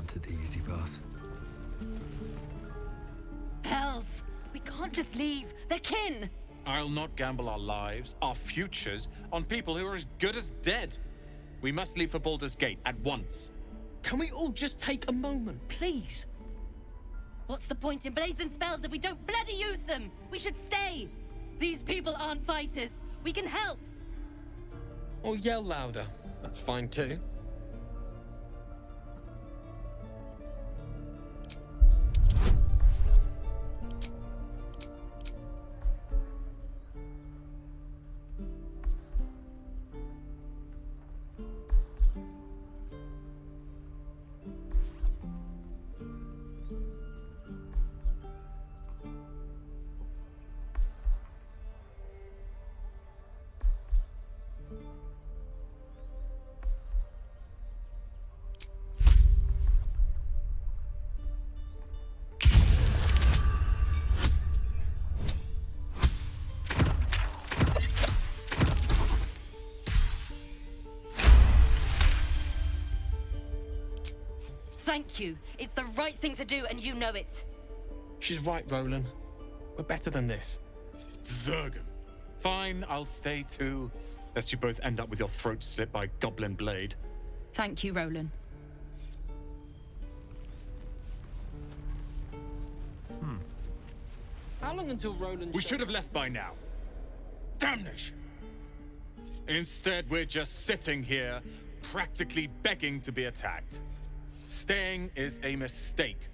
wanted the easy path. Hells! We can't just leave. They're kin! I'll not gamble our lives, our futures, on people who are as good as dead. We must leave for Baldur's Gate at once. Can we all just take a moment, please? What's the point in blades and spells if we don't bloody use them? We should stay! These people aren't fighters. We can help! Or yell louder. That's fine too. Thank you. It's the right thing to do, and you know it. She's right, Roland. We're better than this. Zergan. Fine, I'll stay too. Lest you both end up with your throats slit by goblin blade. Thank you, Roland. How long until Roland... We should have left by now. Damnation! Instead, we're just sitting here, practically begging to be attacked. Staying is a mistake.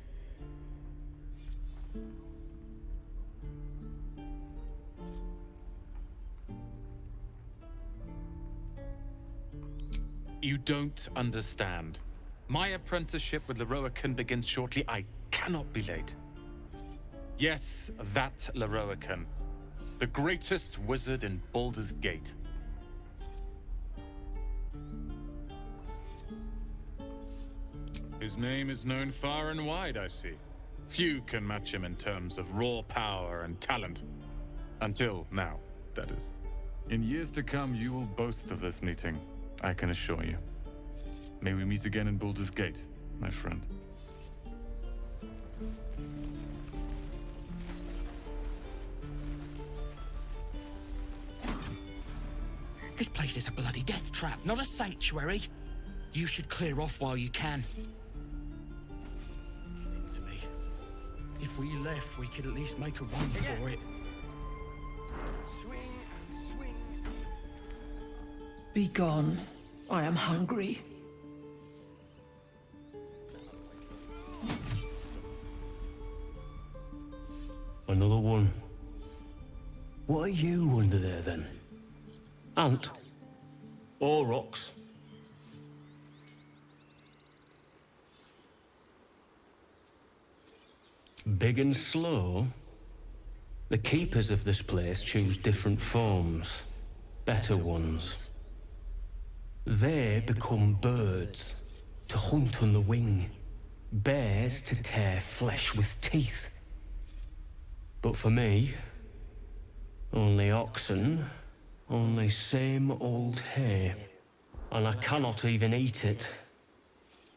You don't understand. My apprenticeship with Leroican begins shortly. I cannot be late. Yes, that Leroican. The greatest wizard in Baldur's Gate. His name is known far and wide, I see. Few can match him in terms of raw power and talent. Until now, that is. In years to come, you will boast of this meeting, I can assure you. May we meet again in Baldur's Gate, my friend. This place is a bloody death trap, not a sanctuary. You should clear off while you can. It's getting to me. If we left, we could at least make a run for it. Swing and swing. Be gone. I am hungry. Another one. What are you under there then? Ant? Or rocks? Big and slow? The keepers of this place choose different forms. Better ones. They become birds, to hunt on the wing. Bears to tear flesh with teeth. But for me, only oxen, only same old hay. And I cannot even eat it,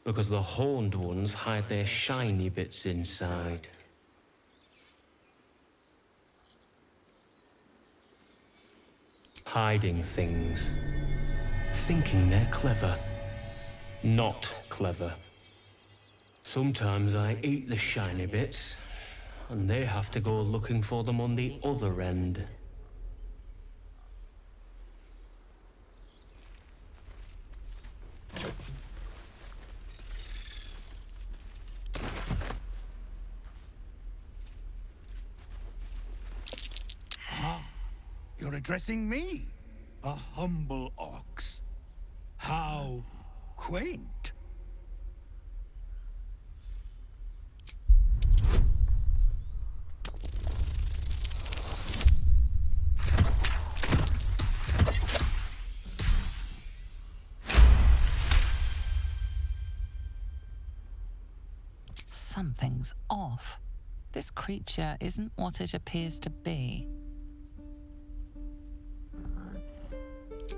because the horned ones hide their shiny bits inside. Hiding things. Thinking they're clever. Not clever. Sometimes I eat the shiny bits, and they have to go looking for them on the other end. You're addressing me, a humble ox. How quaint. Something's off. This creature isn't what it appears to be.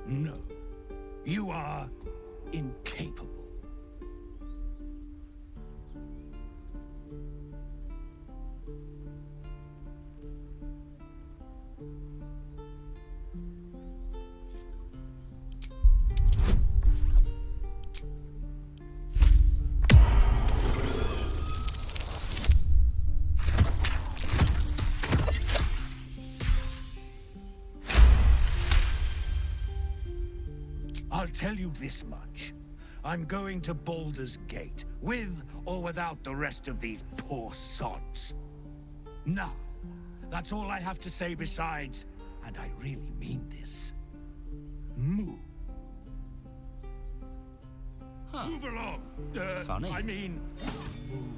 No, you are incapable. I'll tell you this much. I'm going to Baldur's Gate, with or without the rest of these poor sods. Now, that's all I have to say besides, and I really mean this. Move. Huh. Move along. Funny. I mean, move.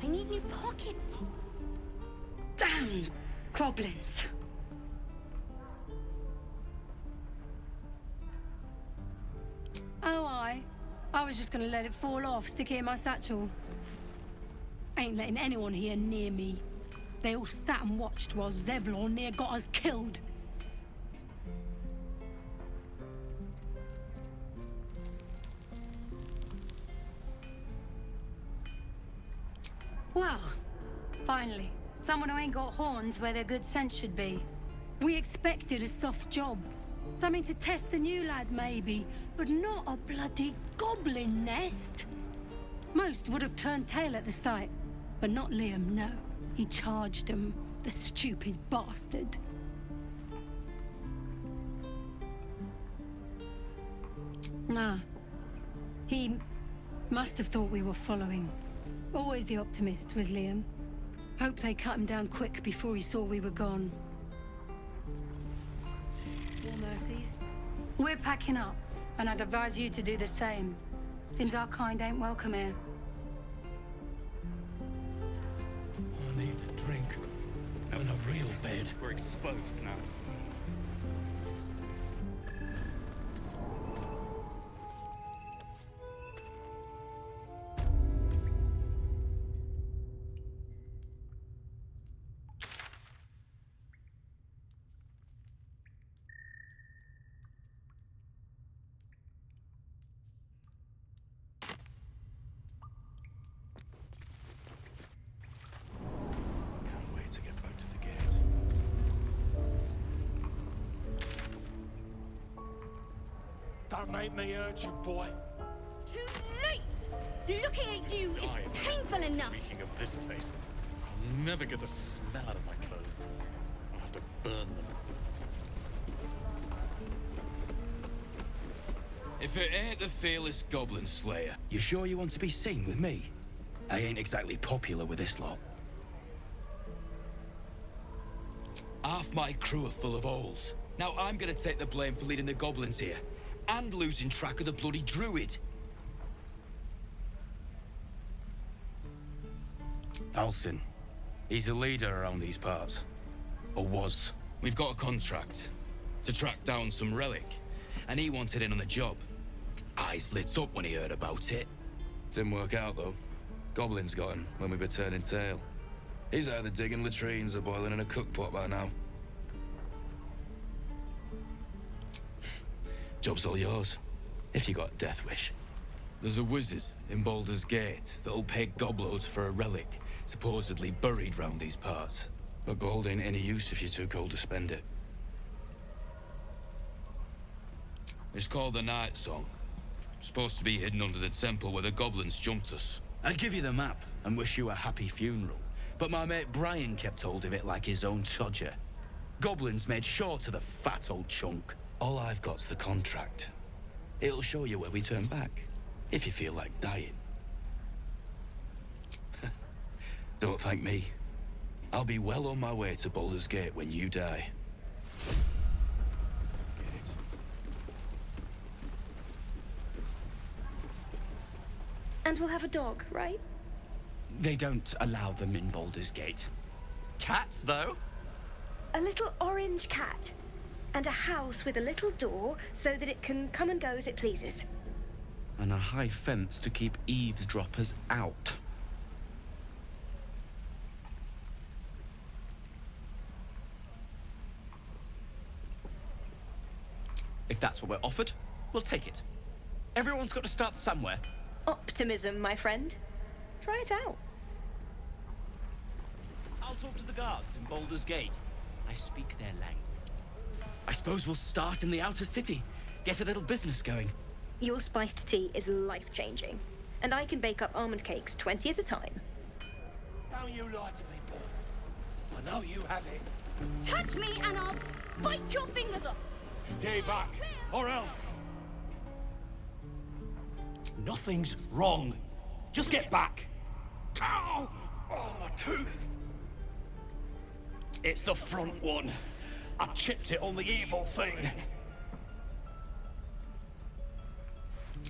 I need new pockets. Damn goblins. Oh, I was just gonna let it fall off, stick it in my satchel. Ain't letting anyone here near me. They all sat and watched while Zevlor near got us killed. Well, finally. Someone who ain't got horns where their good sense should be. We expected a soft job. Something to test the new lad, maybe, but not a bloody goblin nest. Most would have turned tail at the sight, but not Liam, no. He charged him, the stupid bastard. Nah. He must have thought we were following. Always the optimist was Liam. Hope they cut him down quick before he saw we were gone. War mercies. We're packing up, and I'd advise you to do the same. Seems our kind ain't welcome here. I need a drink and a real bed. We're exposed now. Don't make me hurt you, boy. Too late! Looking at you is painful enough. Speaking of this place, I'll never get the smell out of my clothes. I'll have to burn them. If it ain't the fearless Goblin Slayer, you sure you want to be seen with me? I ain't exactly popular with this lot. Half my crew are full of holes. Now I'm gonna take the blame for leading the goblins here, and losing track of the bloody druid. Alcin. He's a leader around these parts. Or was. We've got a contract to track down some relic, and he wanted in on the job. Eyes lit up when he heard about it. Didn't work out, though. Goblins got him when we were turning tail. He's either digging latrines or boiling in a cookpot by now. Job's all yours, if you got a death wish. There's a wizard in Baldur's Gate that'll pay gobloads for a relic, supposedly buried round these parts. But gold ain't any use if you're too cold to spend it. It's called the Night Song. Supposed to be hidden under the temple where the goblins jumped us. I'd give you the map and wish you a happy funeral, but my mate Brian kept hold of it like his own Todger. Goblins made sure to the fat old chunk. All I've got's the contract. It'll show you where we turn back, if you feel like dying. Don't thank me. I'll be well on my way to Baldur's Gate when you die. And we'll have a dog, right? They don't allow them in Baldur's Gate. Cats, though? A little orange cat. And a house with a little door so that it can come and go as it pleases. And a high fence to keep eavesdroppers out. If that's what we're offered, we'll take it. Everyone's got to start somewhere. Optimism, my friend. Try it out. I'll talk to the guards in Baldur's Gate. I speak their language. I suppose we'll start in the outer city. Get a little business going. Your spiced tea is life-changing. And I can bake up almond cakes 20 at a time. Don't you lie to me, boy. I know you have it. Touch me and I'll bite your fingers off. Stay back, or else. Nothing's wrong. Just get back. Ow! Oh, my tooth. It's the front one. I chipped it on the evil thing.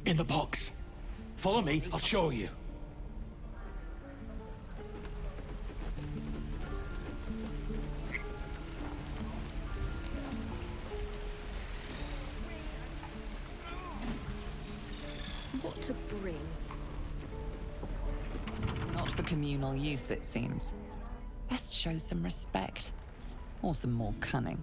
In the box. Follow me, I'll show you. What to bring? Not for communal use, it seems. Best show some respect. Or some more cunning.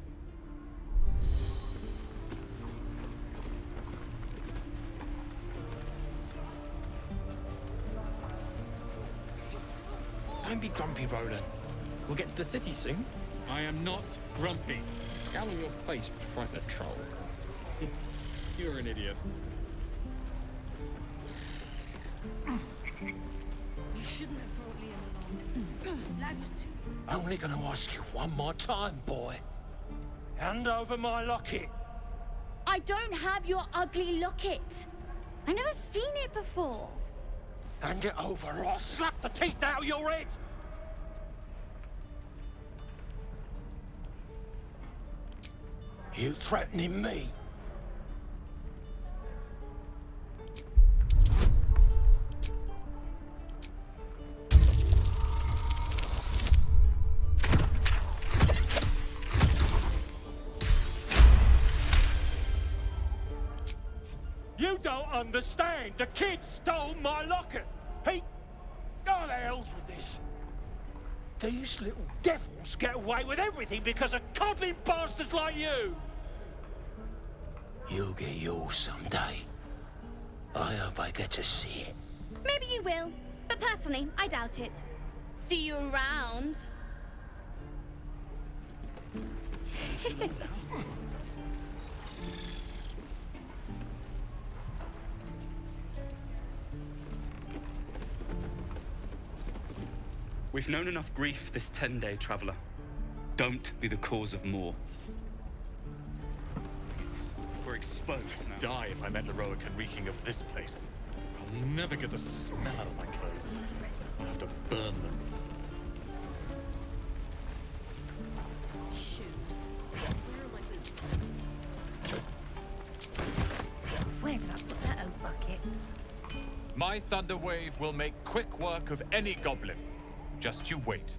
Don't be grumpy, Roland. We'll get to the city soon. I am not grumpy. Scowl on your face would frighten a troll. You're an idiot. You shouldn't have brought Liam along. Lad was too... Only gonna ask you one more time, boy. Hand over my locket. I don't have your ugly locket. I've never seen it before. Hand it over or I'll slap the teeth out of your head. You threatening me? You don't understand. The kid stole my locket. He... Oh, the hell's with this? These little devils get away with everything because of coddling bastards like you. You'll get yours someday. I hope I get to see it. Maybe you will, but personally, I doubt it. See you around. We've known enough grief this 10-day traveler. Don't be the cause of more. We're exposed now. Die if I met Leroic and reeking of this place. I'll never get the smell out of my clothes. I'll have to burn them. Where did I put that old bucket? My thunder wave will make quick work of any goblin. Just you wait.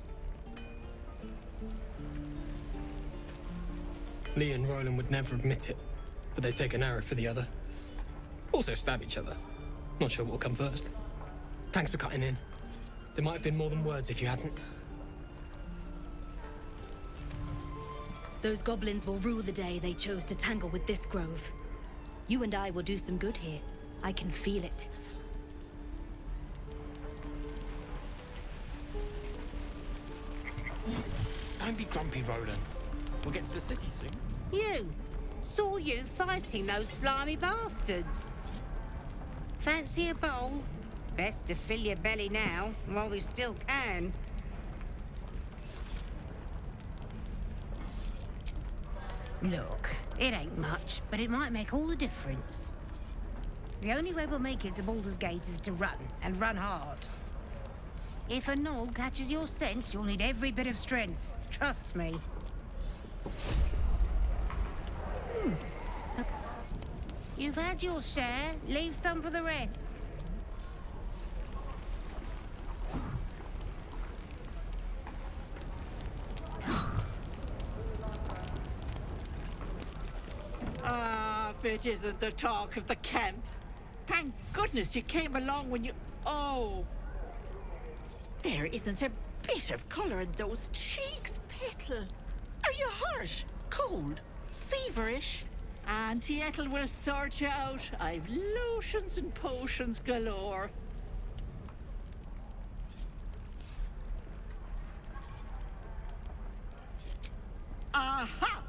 Lee and Roland would never admit it, but they take an arrow for the other. Also stab each other. Not sure what'll come first. Thanks for cutting in. There might have been more than words if you hadn't. Those goblins will rue the day they chose to tangle with this grove. You and I will do some good here. I can feel it. Don't be grumpy, Roland. We'll get to the city soon. You! Saw you fighting those slimy bastards. Fancy a bowl? Best to fill your belly now, while we still can. Look, it ain't much, but it might make all the difference. The only way we'll make it to Baldur's Gate is to run, and run hard. If a gnoll catches your scent, you'll need every bit of strength. Trust me. You've had your share. Leave some for the rest. it isn't the talk of the camp. Thank goodness you came along when you... Oh. There isn't a bit of colour in those cheeks, Petal. Are you hurt? Cold? Feverish? Auntie Ethel will sort you out. I've lotions and potions galore. Aha!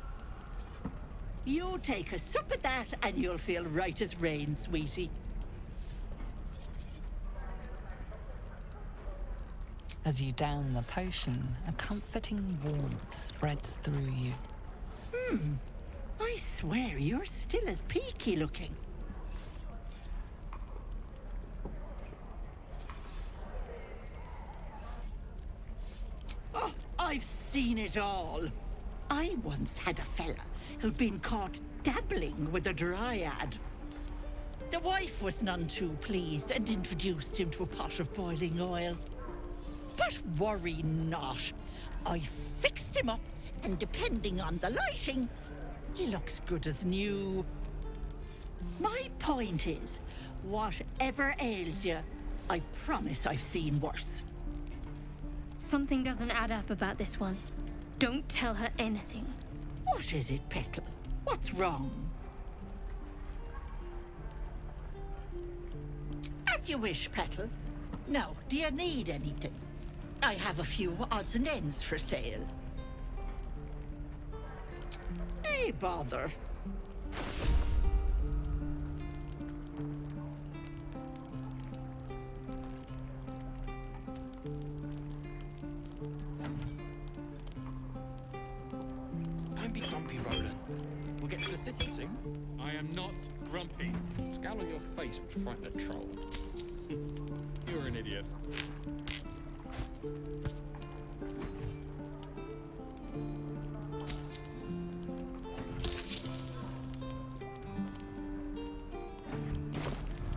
You take a sup at that and you'll feel right as rain, sweetie. As you down the potion, a comforting warmth spreads through you. I swear you're still as peaky looking. Oh, I've seen it all. I once had a fella who'd been caught dabbling with a dryad. The wife was none too pleased and introduced him to a pot of boiling oil. But worry not. I fixed him up, and depending on the lighting, he looks good as new. My point is, whatever ails you, I promise I've seen worse. Something doesn't add up about this one. Don't tell her anything. What is it, Petal? What's wrong? As you wish, Petal. Now, do you need anything? I have a few odds and ends for sale. Hey, bother. Don't be grumpy, Roland. We'll get to the city soon. I am not grumpy. Scowl on your face would frighten a troll. You're an idiot.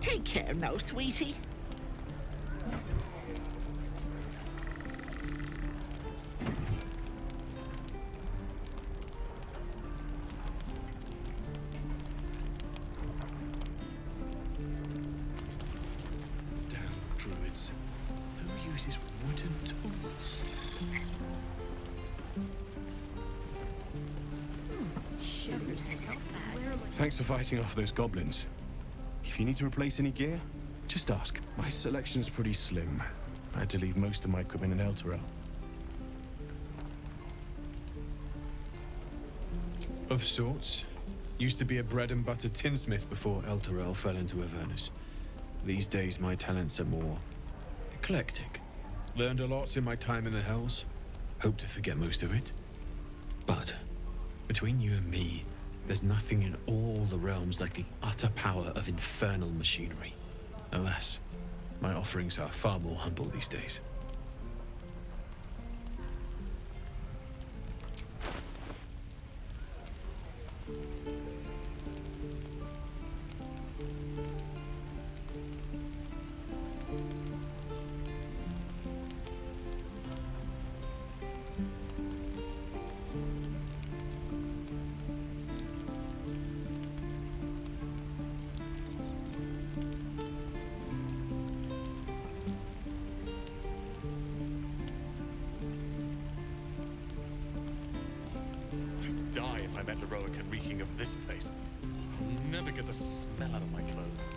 Take care now, sweetie. Damn druids. Who uses wooden tools? Thanks for fighting off those goblins. If you need to replace any gear, just ask. My selection's pretty slim. I had to leave most of my equipment in Elturel. Of sorts. Used to be a bread and butter tinsmith before Elturel fell into Avernus. These days my talents are more eclectic. Learned a lot in my time in the Hells. Hope to forget most of it. But between you and me, there's nothing in all the realms like the utter power of infernal machinery. Alas, my offerings are far more humble these days. Die if I met Heroic and reeking of this place. I'll never get the smell out of my clothes.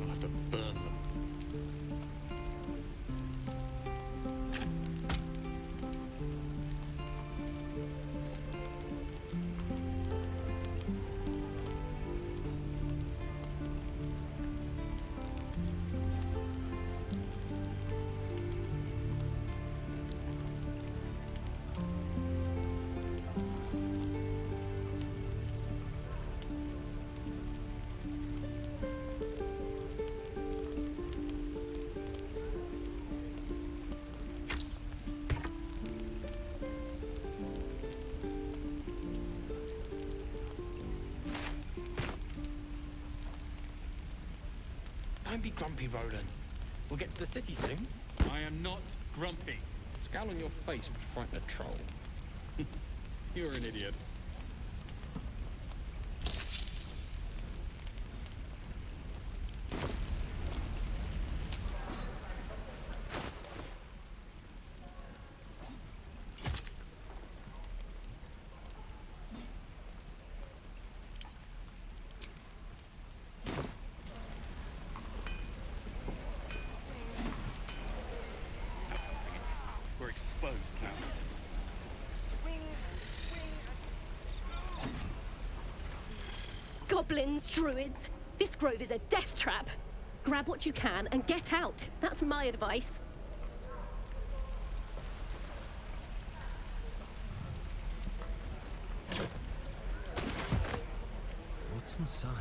I'll have to burn them. Don't be grumpy, Roland. We'll get to the city soon. I am not grumpy. Scowl on your face would frighten a troll. You're an idiot. Goblins, druids. This grove is a death trap. Grab what you can and get out. That's my advice. What's inside?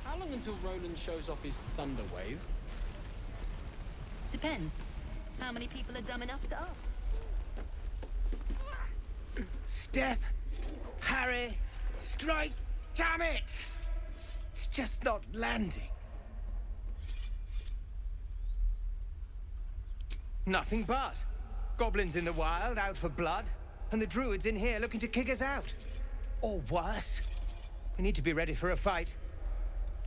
How long until Roland shows off his thunder wave? Depends. How many people are dumb enough to ask? Step, Harry, strike, damn it! It's just not landing. Nothing but. Goblins in the wild, out for blood, and the druids in here looking to kick us out. Or worse. We need to be ready for a fight.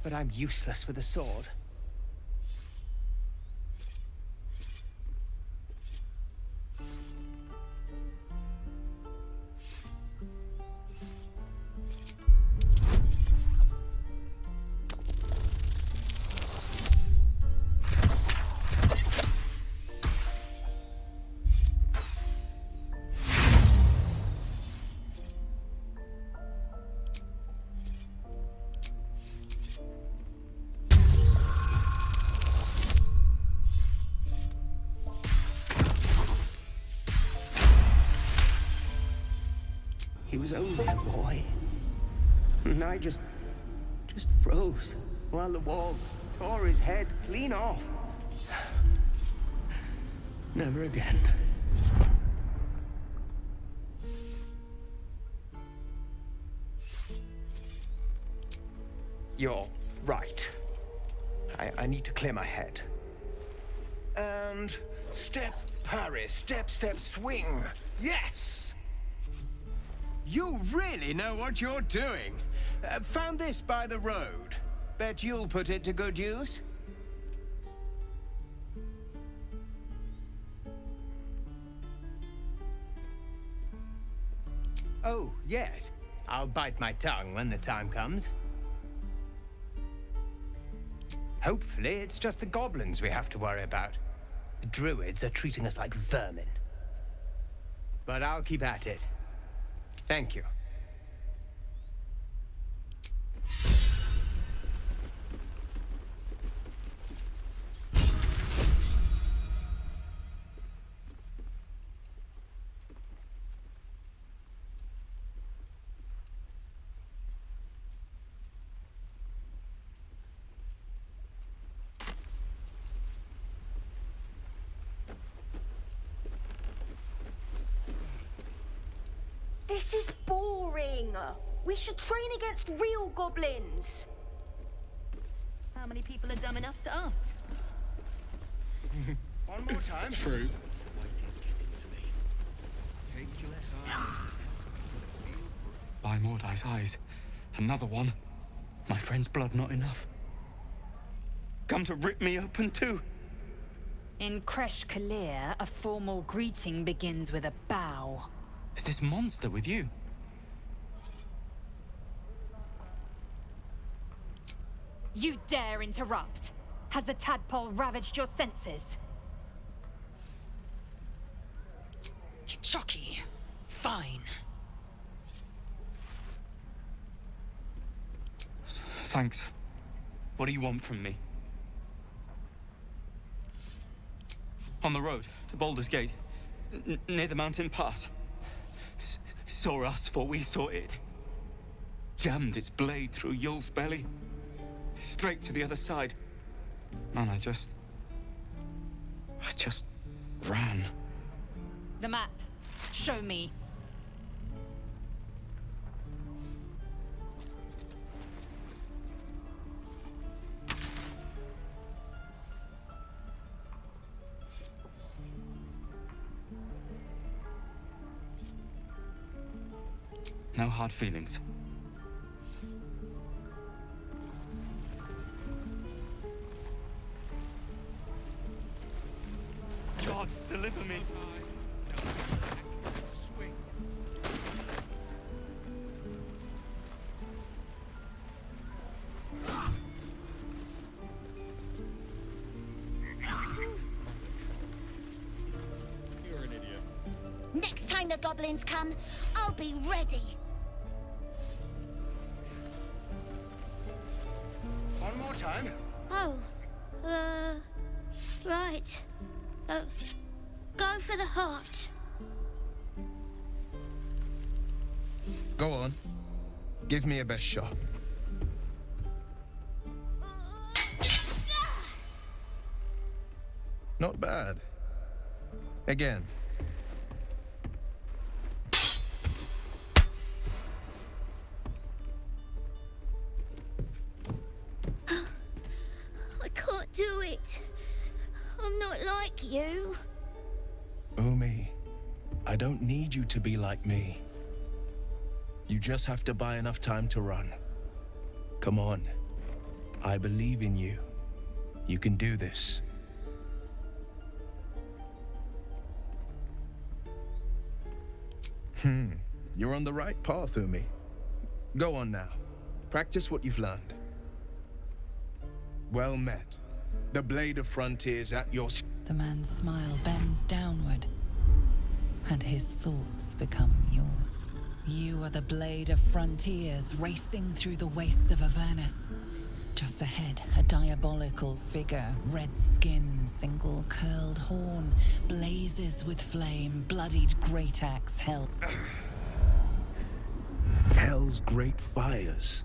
But I'm useless with a sword. He was only a boy. And I just froze while the wall tore his head clean off. Never again. You're right. I need to clear my head. And step, parry, step, step, swing. Yes! You really know what you're doing. Found this by the road. Bet you'll put it to good use. Oh, yes. I'll bite my tongue when the time comes. Hopefully, it's just the goblins we have to worry about. The druids are treating us like vermin. But I'll keep at it. Thank you. This is boring. We should train against real goblins. How many people are dumb enough to ask? One more time. True. The waiting's getting to me. Take your time. By Mordai's eyes. Another one. My friend's blood not enough. Come to rip me open too. In Kresh Kalir, a formal greeting begins with a bow. Is this monster with you? You dare interrupt? Has the tadpole ravaged your senses? Chucky. Fine. Thanks. What do you want from me? On the road to Baldur's Gate, near the mountain pass. Saw us, for we saw it. Jammed its blade through Yul's belly. Straight to the other side. Man, I just ran. The map. Show me. No hard feelings. Gods, deliver me. Next time when the goblins come, I'll be ready. One more time. Oh, right. Go for the heart. Go on. Give me a best shot. Not bad. Again. I can't do it. I'm not like you. Umi, I don't need you to be like me. You just have to buy enough time to run. Come on. I believe in you. You can do this. You're on the right path, Umi. Go on now. Practice what you've learned. Well met. The Blade of Frontiers at your... The man's smile bends downward, and his thoughts become yours. You are the Blade of Frontiers racing through the wastes of Avernus. Just ahead, a diabolical figure, red skin, single curled horn, blazes with flame, bloodied great axe held. Hell's great fires.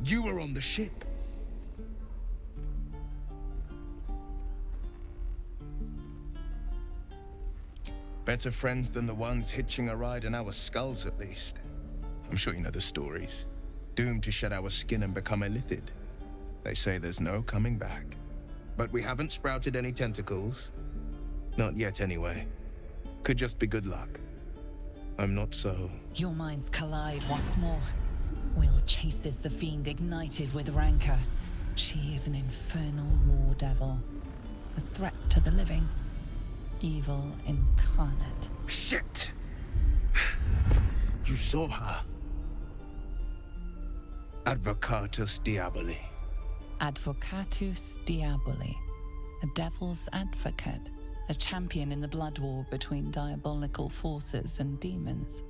You were on the ship. Better friends than the ones hitching a ride in our skulls, at least. I'm sure you know the stories. Doomed to shed our skin and become illithid. They say there's no coming back. But we haven't sprouted any tentacles. Not yet, anyway. Could just be good luck. I'm not so... Your minds collide once more. Will chases the fiend ignited with rancor. She is an infernal war devil. A threat to the living. Evil incarnate. Shit! You saw her. Advocatus Diaboli. Advocatus Diaboli. A devil's advocate. A champion in the blood war between diabolical forces and demons.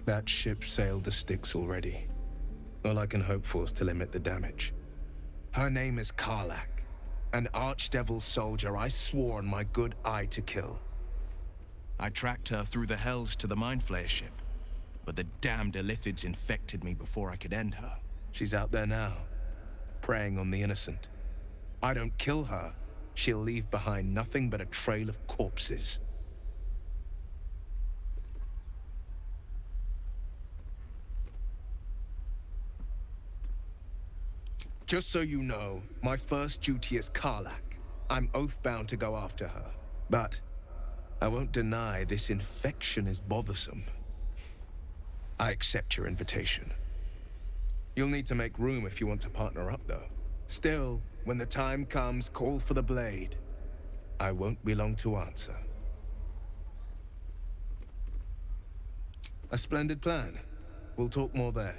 That ship sailed the Styx already. All I can hope for is to limit the damage. Her name is Karlach, an archdevil soldier I swore on my good eye to kill. I tracked her through the hells to the Mind Flayer ship, but the damned Illithids infected me before I could end her. She's out there now, preying on the innocent. I don't kill her, she'll leave behind nothing but a trail of corpses. Just so you know, my first duty is Karlach. I'm oath-bound to go after her. But I won't deny this infection is bothersome. I accept your invitation. You'll need to make room if you want to partner up, though. Still, when the time comes, call for the blade. I won't be long to answer. A splendid plan. We'll talk more there.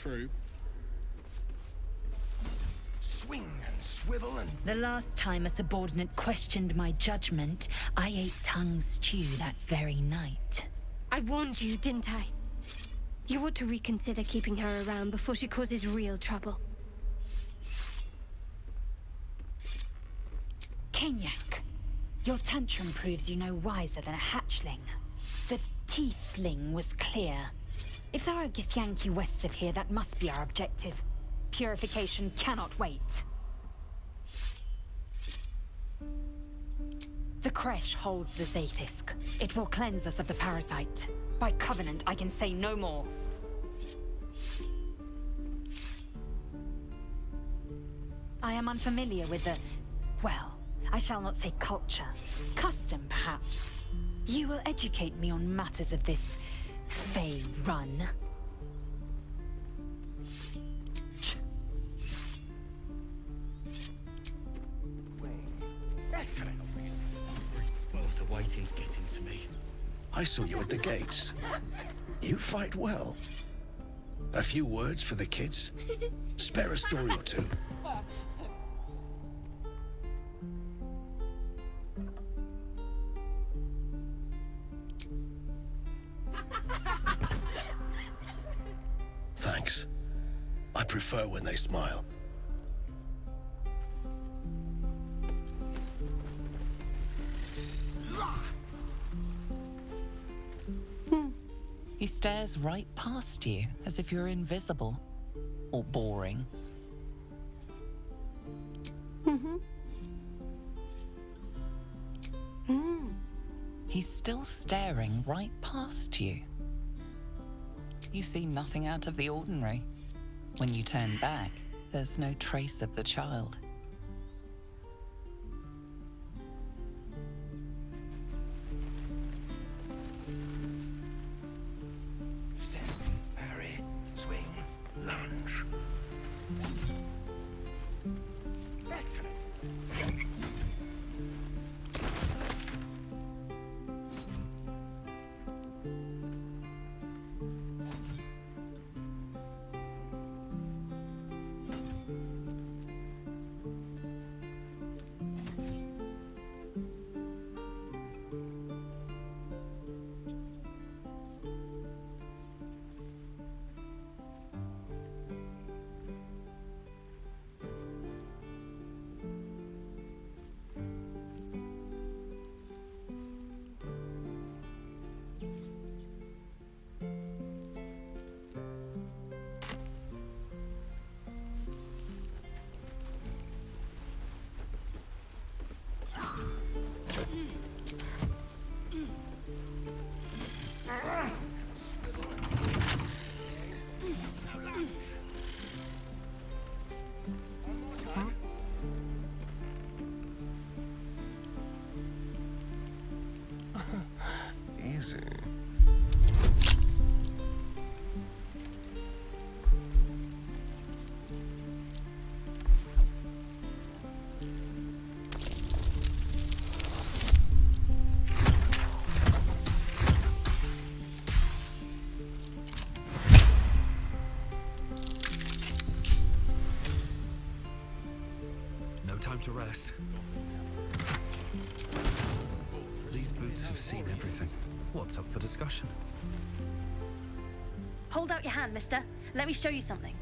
True. Swing and swivel and... The last time a subordinate questioned my judgment, I ate tongue stew that very night. I warned you, didn't I? You ought to reconsider keeping her around before she causes real trouble. Kenyak, your tantrum proves you no wiser than a hatchling. The tiefling was clear. If there are Githyanki west of here, that must be our objective. Purification cannot wait. The Kresh holds the Zaithisk. It will cleanse us of the parasite. By covenant, I can say no more. I am unfamiliar with the... well, I shall not say culture. Custom, perhaps. You will educate me on matters of this... Fey run. Excellent. Oh, the waiting's getting to me. I saw you at the gates. You fight well. A few words for the kids? Spare a story or two. Thanks. I prefer when they smile. He stares right past you, as if you're invisible. Or boring. He's still staring right past you. You see nothing out of the ordinary. When you turn back, there's no trace of the child. Step, parry, swing, lunge. Excellent. Easy. No time to rest. These boots have seen everything. What's up for discussion? Hold out your hand, mister. Let me show you something.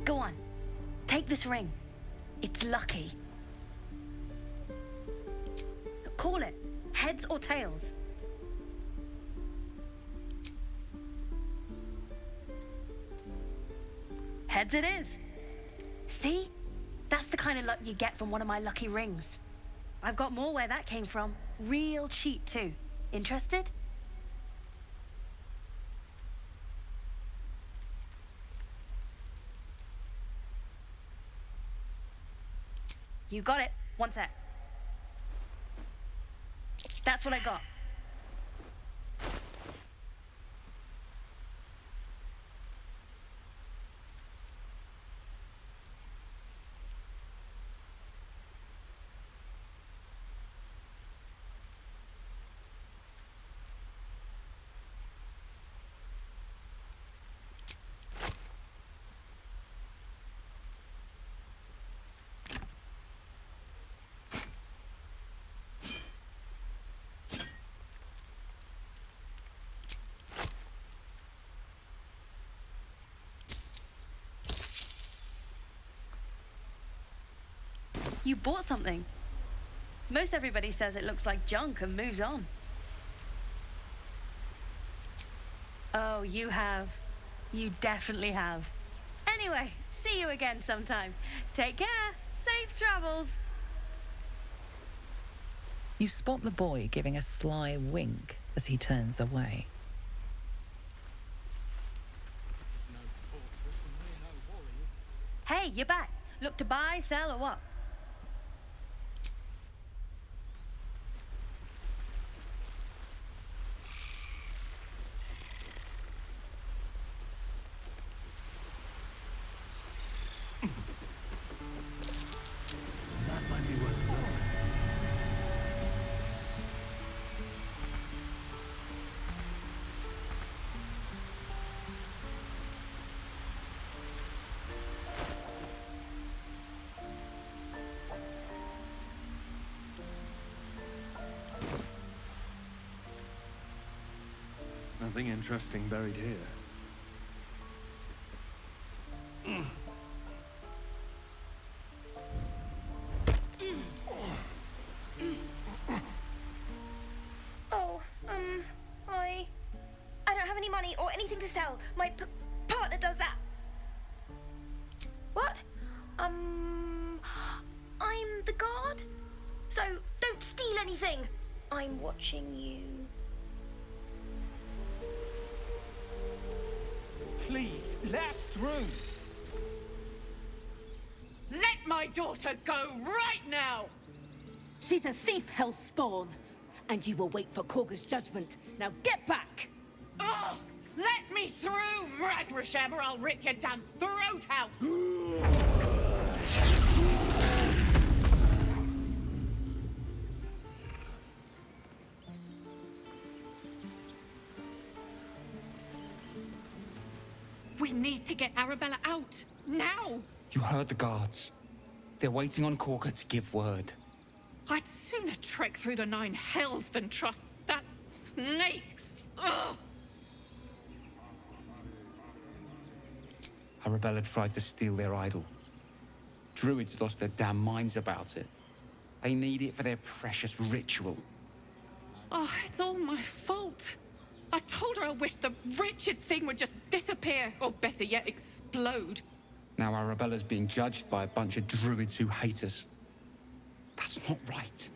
Go on. Take this ring. It's lucky. Call it. Heads or tails. Heads it is. See? That's the kind of luck you get from one of my lucky rings. I've got more where that came from. Real cheap, too. Interested? You got it. One sec. That's what I got. You bought something. Most everybody says it looks like junk and moves on. Oh, you have. You definitely have. Anyway, see you again sometime. Take care. Safe travels. You spot the boy giving a sly wink as he turns away. Hey, you're back. Look to buy, sell, or what? That might be worth a look. Something interesting buried here. Oh, I don't have any money or anything to sell. My partner does that. What? I'm the guard, so don't steal anything. I'm watching you. Please, let us through. Let my daughter go right now! She's a thief, hellspawn. And you will wait for Korga's judgment. Now get back! Oh, let me through, Ragrasham, or I'll rip your damn throat out! We need to get Arabella out, now! You heard the guards. They're waiting on Korga to give word. I'd sooner trek through the 9 hells than trust that snake! Ugh! Arabella tried to steal their idol. Druids lost their damn minds about it. They need it for their precious ritual. Oh, it's all my fault. I told her I wished the wretched thing would just disappear, or better yet, explode. Now Arabella's being judged by a bunch of druids who hate us. That's not right.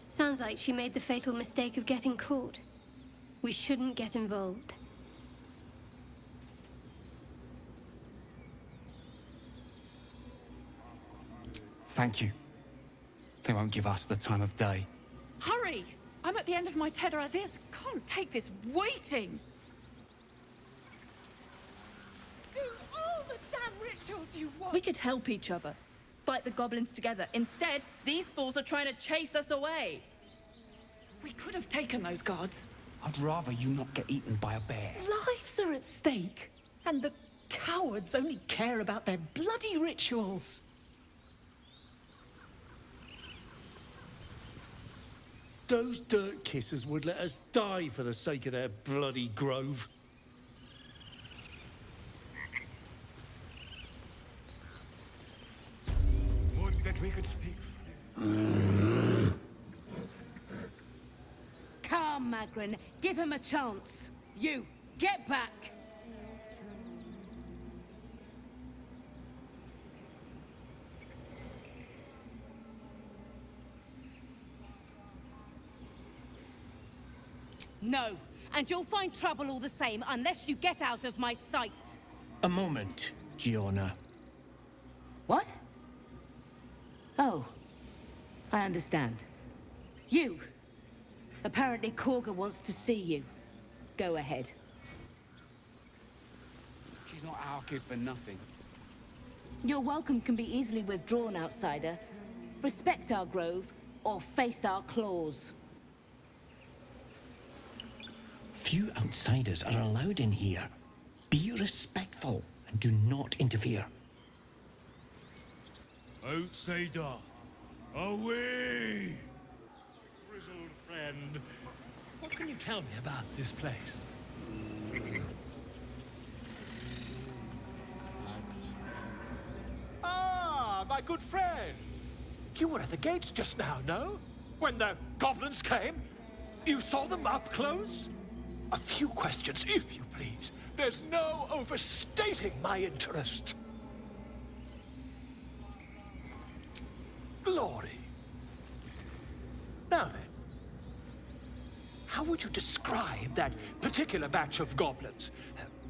Sounds like she made the fatal mistake of getting caught. We shouldn't get involved. Thank you. They won't give us the time of day. Hurry! I'm at the end of my tether as is. Can't take this waiting. Do all the damn rituals you want. We could help each other. Fight the goblins together. Instead, these fools are trying to chase us away. We could have taken those guards. I'd rather you not get eaten by a bear. Lives are at stake, and the cowards only care about their bloody rituals. Those dirt kissers would let us die for the sake of their bloody grove. Would that we could speak. Come, Magrin. Give him a chance. You, get back! No, and you'll find trouble all the same unless you get out of my sight. A moment, Giona. What? Oh, I understand. You. Apparently Korga wants to see you. Go ahead. She's not our kid for nothing. Your welcome can be easily withdrawn, outsider. Respect our grove, or face our claws. Few outsiders are allowed in here. Be respectful and do not interfere. Outsider, away! Grizzled friend, what can you tell me about this place? Ah, my good friend. You were at the gates just now, no? When the goblins came? You saw them up close? A few questions, if you please. There's no overstating my interest. Glory. Now then, how would you describe that particular batch of goblins?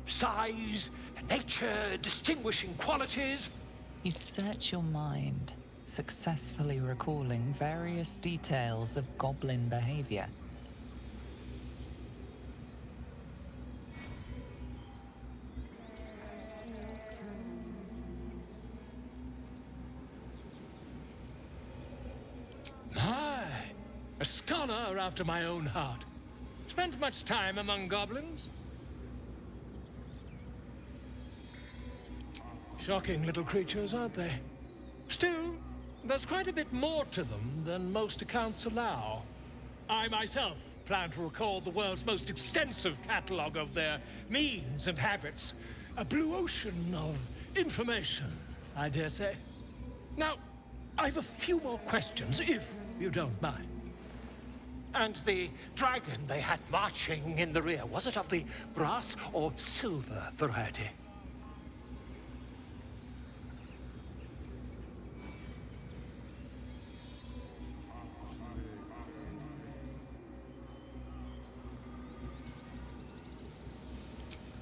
Size, nature, distinguishing qualities? You search your mind, successfully recalling various details of goblin behavior. My, a scholar after my own heart. Spent much time among goblins? Shocking little creatures, aren't they? Still, there's quite a bit more to them than most accounts allow. I myself plan to record the world's most extensive catalogue of their means and habits. A blue ocean of information, I dare say. Now, I've a few more questions, if you don't mind. And the dragon they had marching in the rear, was it of the brass or silver variety?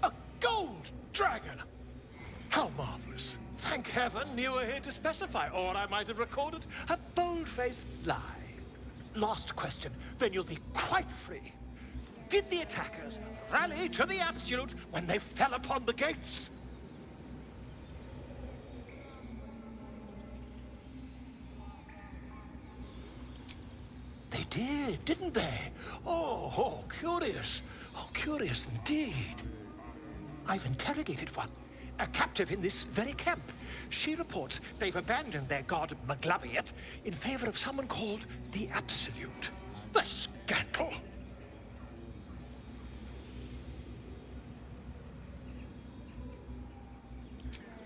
A gold dragon! How marvelous. Thank heaven you were here to specify, or I might have recorded a bold-faced lie. Last question, then you'll be quite free. Did the attackers rally to the Absolute when they fell upon the gates? They did, didn't they? Oh, curious. Oh, curious indeed. I've interrogated one, a captive in this very camp. She reports they've abandoned their god Maglabiet in favor of someone called the Absolute. The scandal!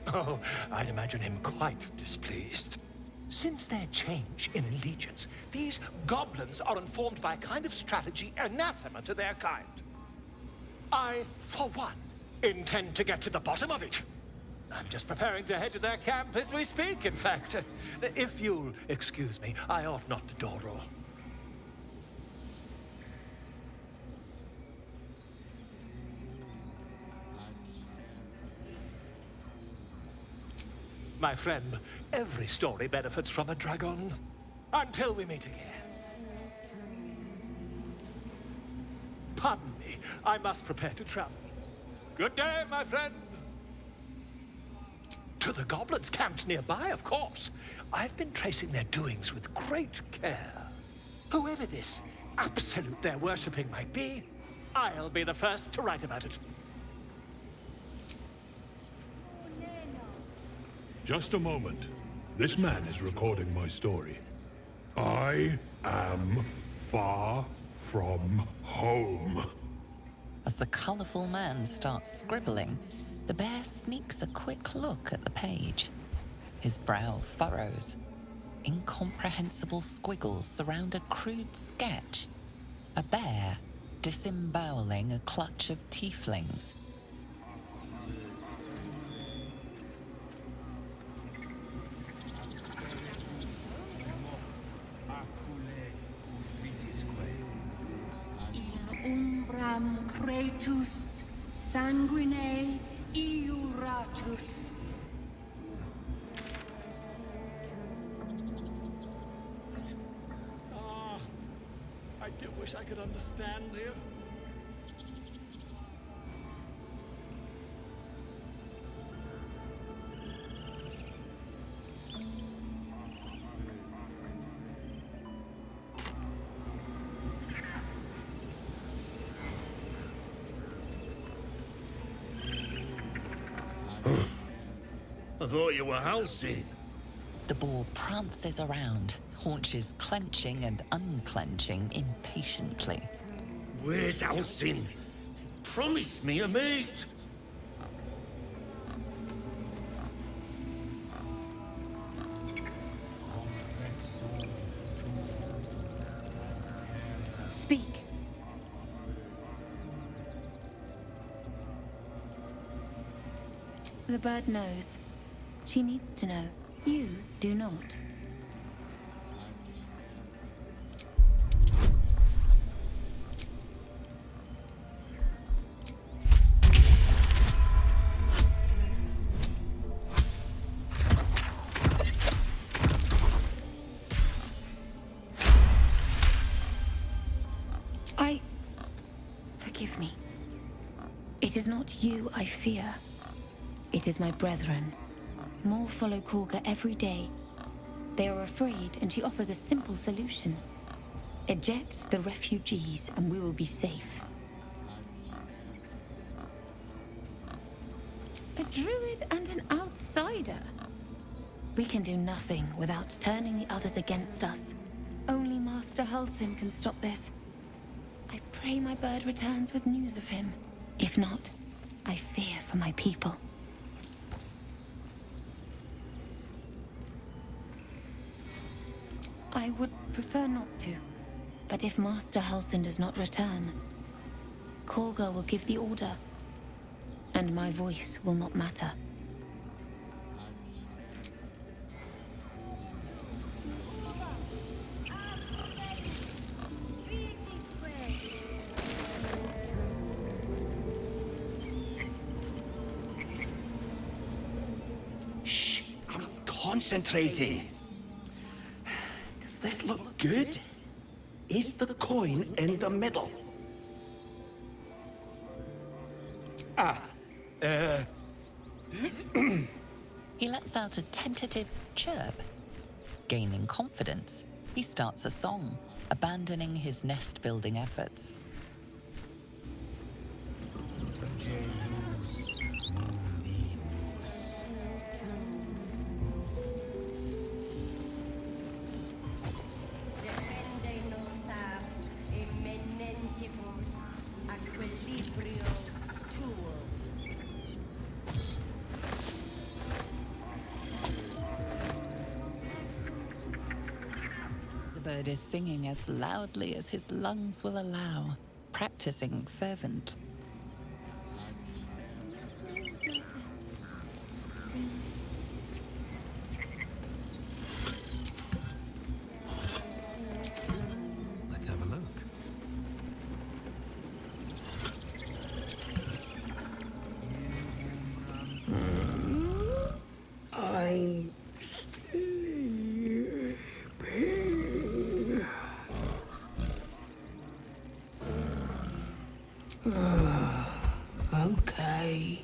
Oh, I'd imagine him quite displeased. Since their change in allegiance, these goblins are informed by a kind of strategy anathema to their kind. I, for one, intend to get to the bottom of it. I'm just preparing to head to their camp as we speak, in fact. If you'll excuse me, I ought not to dawdle. My friend, every story benefits from a dragon. Until we meet again. Pardon me, I must prepare to travel. Good day, my friend. To the goblins camped nearby, of course. I've been tracing their doings with great care. Whoever this Absolute they're worshipping might be, I'll be the first to write about it. Just a moment. This man is recording my story. I am far from home. As the colourful man starts scribbling, the bear sneaks a quick look at the page. His brow furrows. Incomprehensible squiggles surround a crude sketch. A bear disemboweling a clutch of tieflings. Umbram cretus sanguine iuratus. I do wish I could understand you. I thought you were Halsey. The boar prances around, haunches clenching and unclenching impatiently. Where's Halsey? Promise me a mate. Speak. The bird knows. She needs to know. You do not. Forgive me. It is not you I fear. It is my brethren. More follow Korga every day. They are afraid, and she offers a simple solution. Eject the refugees, and we will be safe. A druid and an outsider. We can do nothing without turning the others against us. Only Master Halsin can stop this. I pray my bird returns with news of him. If not, I fear for my people. I would prefer not to. But if Master Halsin does not return, Korga will give the order. And my voice will not matter. Shh, I'm concentrating. Does this look good? Is the coin in the middle? He lets out a tentative chirp. Gaining confidence, he starts a song, abandoning his nest-building efforts. The bird is singing as loudly as his lungs will allow, practicing fervent. Let's have a look. I'm sleeping. Okay.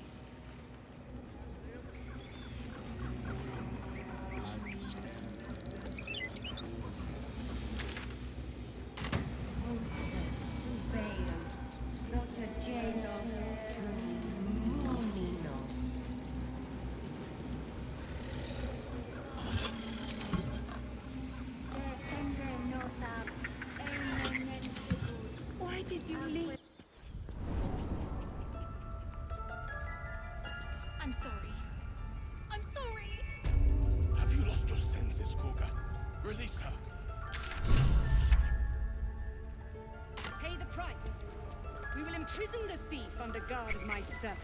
Why did you leave? I'm sorry. I'm sorry. Have you lost your senses, Korga? Release her. Pay the price. We will imprison the thief under guard of my servant.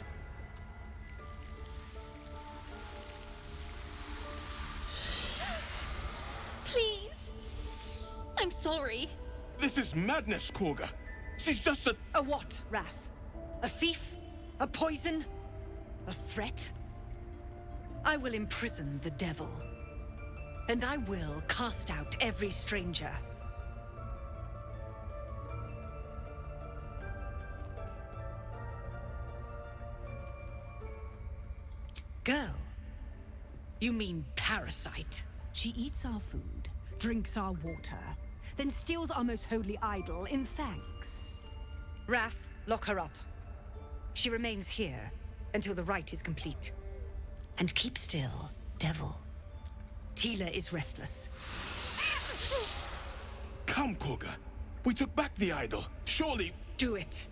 Please. I'm sorry. This is madness, Korga. She's just a... A what, Wrath? A thief? A poison? A threat? I will imprison the devil. And I will cast out every stranger. Girl? You mean parasite? She eats our food, drinks our water, then steals our most holy idol in thanks. Wrath, lock her up. She remains here until the rite is complete. And keep still, devil. Tila is restless. Come, Korga. We took back the idol. Surely... Do it.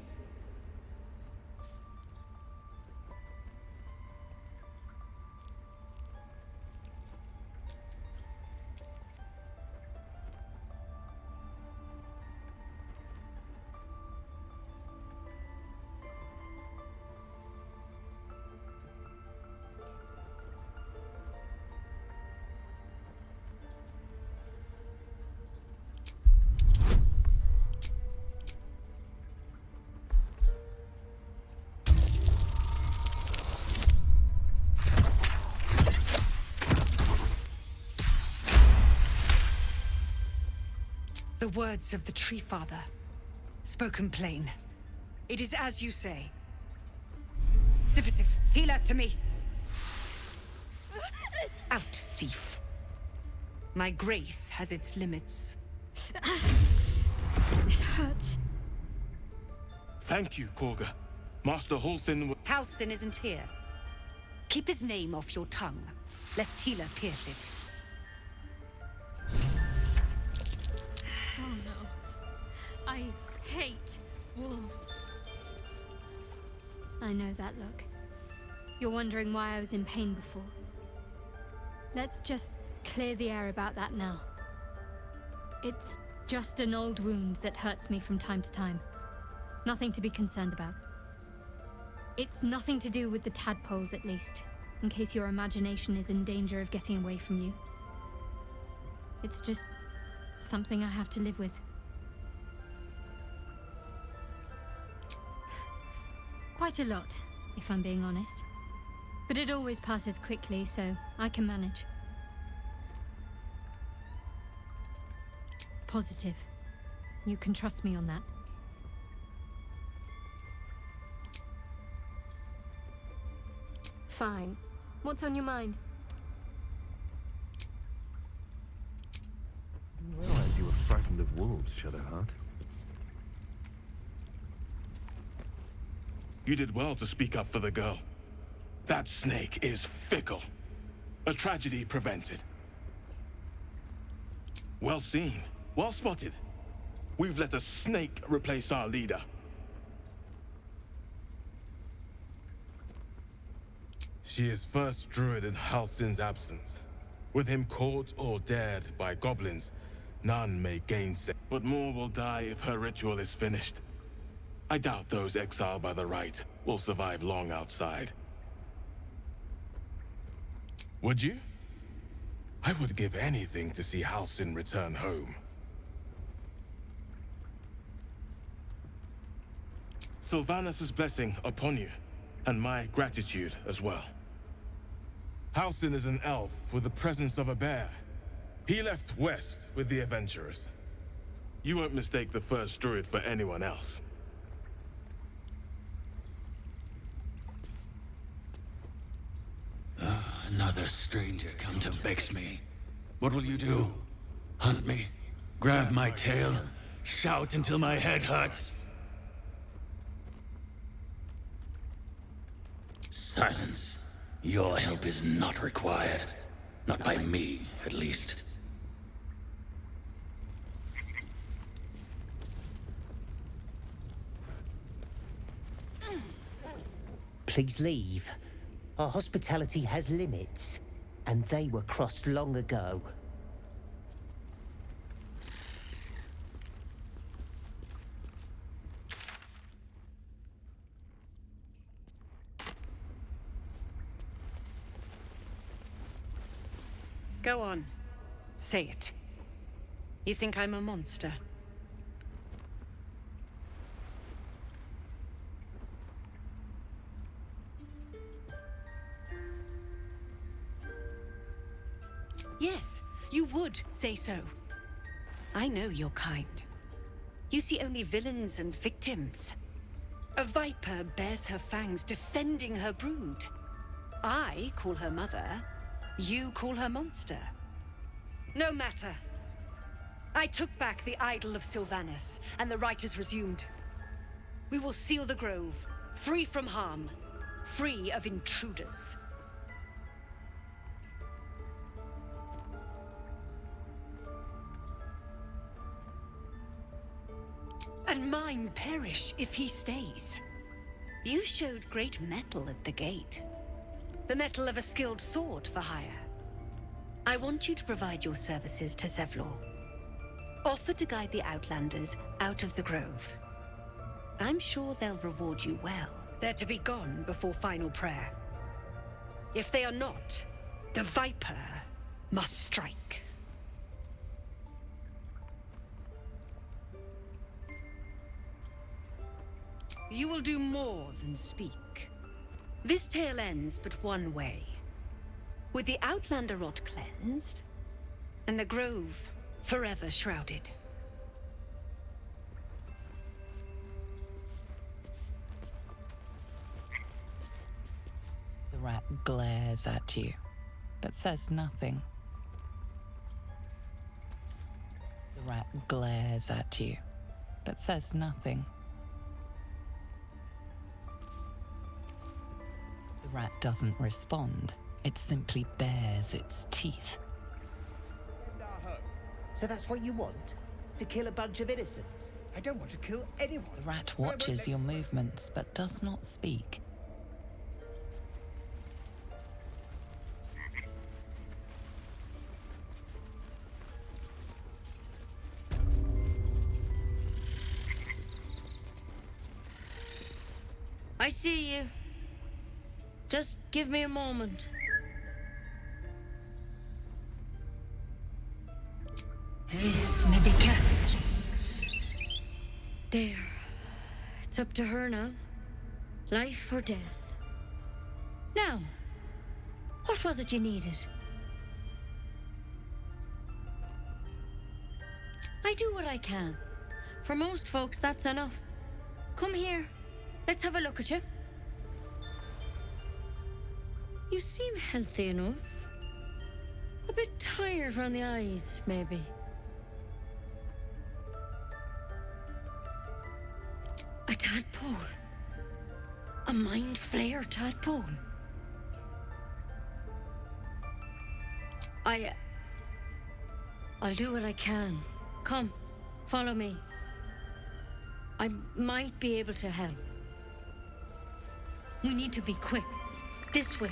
The words of the Tree Father, spoken plain. It is as you say. Sifisif, Tila, to me. Out, thief. My grace has its limits. It hurts. Thank you, Korga. Master Halsin... Halsin isn't here. Keep his name off your tongue, lest Tila pierce it. Oh no. I hate wolves. I know that look. You're wondering why I was in pain before. Let's just clear the air about that now. It's just an old wound that hurts me from time to time. Nothing to be concerned about. It's nothing to do with the tadpoles, at least, in case your imagination is in danger of getting away from you. It's just something I have to live with. Quite a lot, if I'm being honest. But it always passes quickly, so I can manage. Positive. You can trust me on that. Fine. What's on your mind? Realized you were frightened of wolves, Shadowheart. You did well to speak up for the girl. That snake is fickle. A tragedy prevented. Well seen. Well spotted. We've let a snake replace our leader. She is first druid in Halsin's absence. With him caught or dared by goblins, none may gainsay. But more will die if her ritual is finished. I doubt those exiled by the right will survive long outside. Would you? I would give anything to see Halsin return home. Sylvanus' blessing upon you, and my gratitude as well. Halsin is an elf with the presence of a bear. He left west with the adventurers. You won't mistake the first druid for anyone else. Another stranger come to vex me. What will you do? Hunt me? Grab my tail? Shout until my head hurts? Silence. Your help is not required. Not by me, at least. Please leave. Our hospitality has limits, and they were crossed long ago. Go on. Say it. You think I'm a monster? Yes, you would say so. I know your kind. You see only villains and victims. A viper bears her fangs defending her brood. I call her mother. You call her monster. No matter. I took back the idol of Sylvanus, and the rite is resumed. We will seal the grove, free from harm, free of intruders. And mine perish if he stays. You showed great mettle at the gate. The mettle of a skilled sword for hire. I want you to provide your services to Zevlor. Offer to guide the Outlanders out of the grove. I'm sure they'll reward you well. They're to be gone before final prayer. If they are not, the Viper must strike. You will do more than speak. This tale ends but one way. With the Outlander rot cleansed, and the grove forever shrouded. The rat glares at you, but says nothing. The rat glares at you, but says nothing. The rat doesn't respond. It simply bares its teeth. So that's what you want? To kill a bunch of innocents? I don't want to kill anyone. The rat watches your movements but does not speak. I see you. Just give me a moment. This may be Catherine's. There. It's up to her now. Life or death. Now, what was it you needed? I do what I can. For most folks, that's enough. Come here. Let's have a look at you. You seem healthy enough. A bit tired around the eyes, maybe. A tadpole. A mind flayer tadpole. I'll do what I can. Come, follow me. I might be able to help. We need to be quick. This way.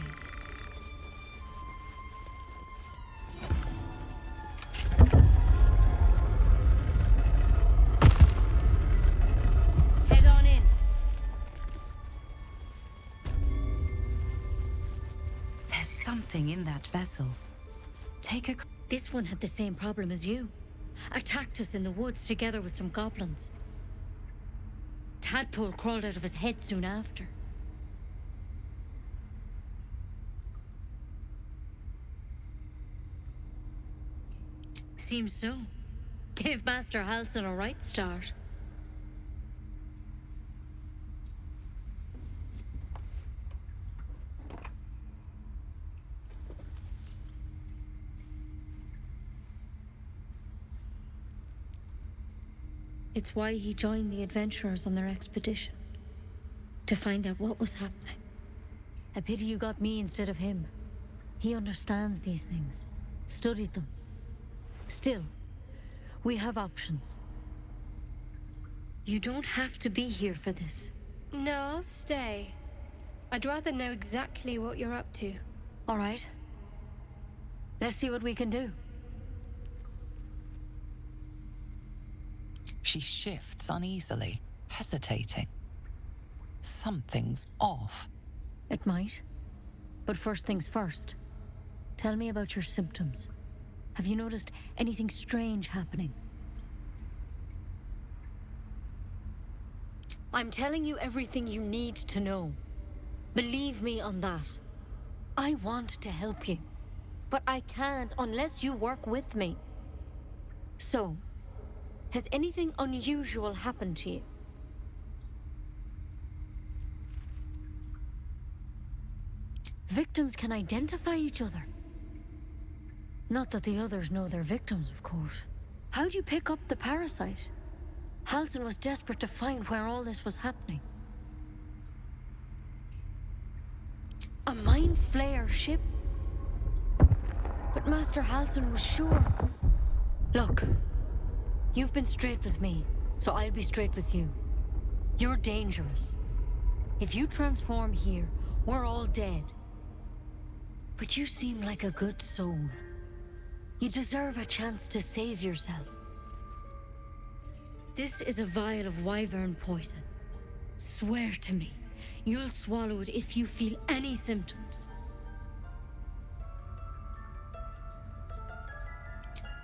Head on in. There's something in that vessel. Take a... This one had the same problem as you. Attacked us in the woods together with some goblins. Tadpole crawled out of his head soon after. Seems so. Gave Master Halsin a right start. It's why he joined the adventurers on their expedition. To find out what was happening. A pity you got me instead of him. He understands these things. Studied them. Still, we have options. You don't have to be here for this. No, I'll stay. I'd rather know exactly what you're up to. All right. Let's see what we can do. She shifts uneasily, hesitating. Something's off. It might. But first things first. Tell me about your symptoms. Have you noticed anything strange happening? I'm telling you everything you need to know. Believe me on that. I want to help you, but I can't unless you work with me. So, has anything unusual happened to you? Victims can identify each other. Not that the others know they're victims, of course. How'd you pick up the parasite? Halsin was desperate to find where all this was happening. A mind flayer ship? But Master Halsin was sure. Look, you've been straight with me, so I'll be straight with you. You're dangerous. If you transform here, we're all dead. But you seem like a good soul. You deserve a chance to save yourself. This is a vial of wyvern poison. Swear to me, you'll swallow it if you feel any symptoms.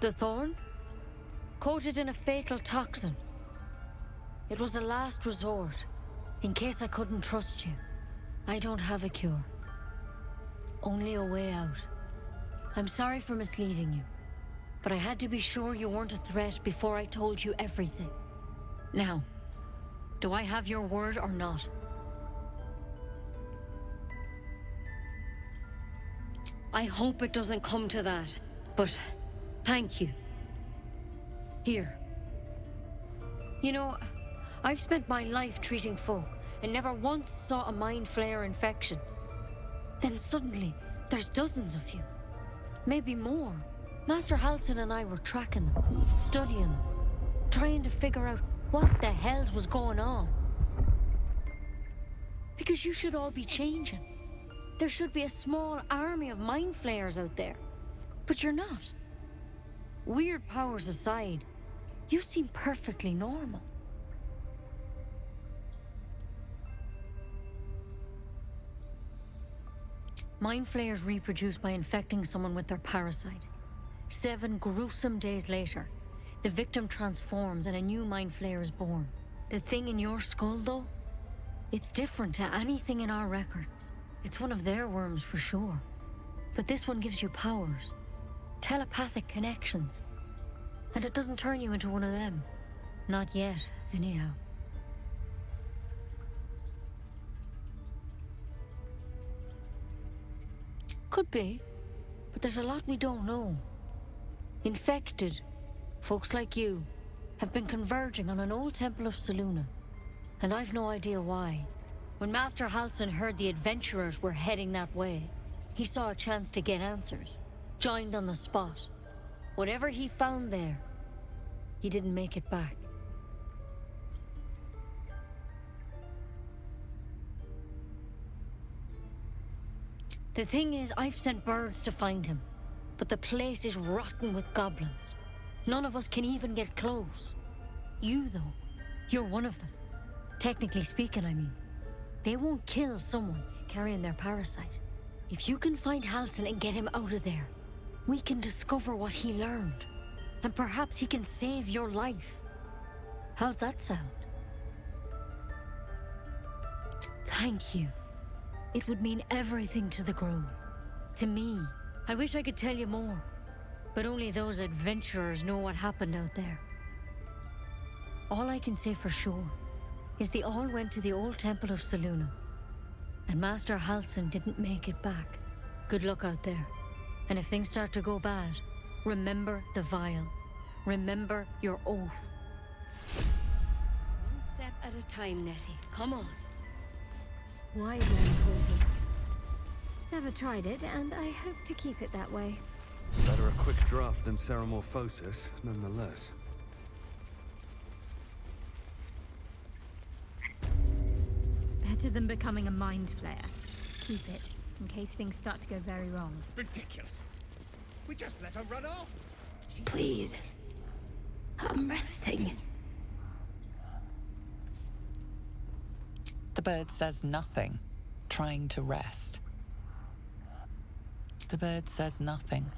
The thorn? Coated in a fatal toxin. It was a last resort, in case I couldn't trust you. I don't have a cure. Only a way out. I'm sorry for misleading you, but I had to be sure you weren't a threat before I told you everything. Now, do I have your word or not? I hope it doesn't come to that, but thank you. Here. You know, I've spent my life treating folk and never once saw a mind flayer infection. Then suddenly, there's dozens of you. Maybe more. Master Halsin and I were tracking them, studying them, trying to figure out What the hells was going on? Because you should all be changing. There should be a small army of mind flayers out there. But you're not. Weird powers aside, you seem perfectly normal. Mind flayers reproduce by infecting someone with their parasite. 7 gruesome days later, the victim transforms and a new mind flayer is born. The thing in your skull, though, it's different to anything in our records. It's one of their worms for sure. But this one gives you powers. Telepathic connections. And it doesn't turn you into one of them. Not yet, anyhow. Could be, but there's a lot we don't know. Infected, folks like you, have been converging on an old temple of Selûne, and I've no idea why. When Master Halsin heard the adventurers were heading that way, he saw a chance to get answers, joined on the spot. Whatever he found there, he didn't make it back. The thing is, I've sent birds to find him, but the place is rotten with goblins. None of us can even get close. You, though, you're one of them. Technically speaking, I mean. They won't kill someone carrying their parasite. If you can find Halsin and get him out of there, we can discover what he learned. And perhaps he can save your life. How's that sound? Thank you. It would mean everything to the Grove. To me. I wish I could tell you more. But only those adventurers know what happened out there. All I can say for sure is they all went to the old temple of Selûne. And Master Halsin didn't make it back. Good luck out there. And if things start to go bad, remember the vial. Remember your oath. One step at a time, Nettie. Come on. Why then poison? Never tried it, and I hope to keep it that way. Better a quick draft than Ceramorphosis, nonetheless. Better than becoming a mind flayer. Keep it, in case things start to go very wrong. Ridiculous. We just let her run off. Please. I'm resting. The bird says nothing, trying to rest. The bird says nothing,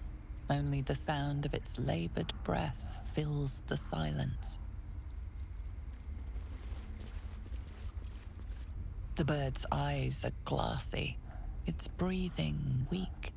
only the sound of its labored breath fills the silence. The bird's eyes are glassy, its breathing weak.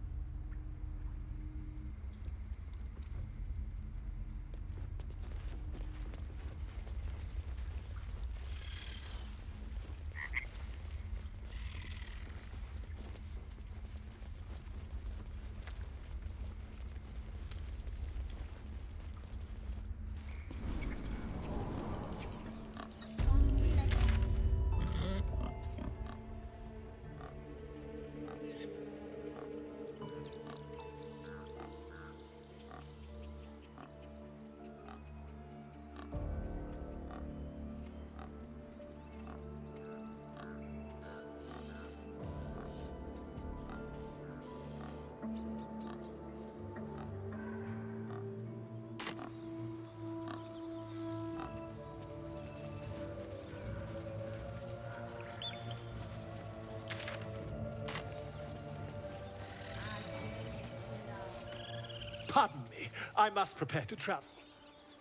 Pardon me, I must prepare to travel.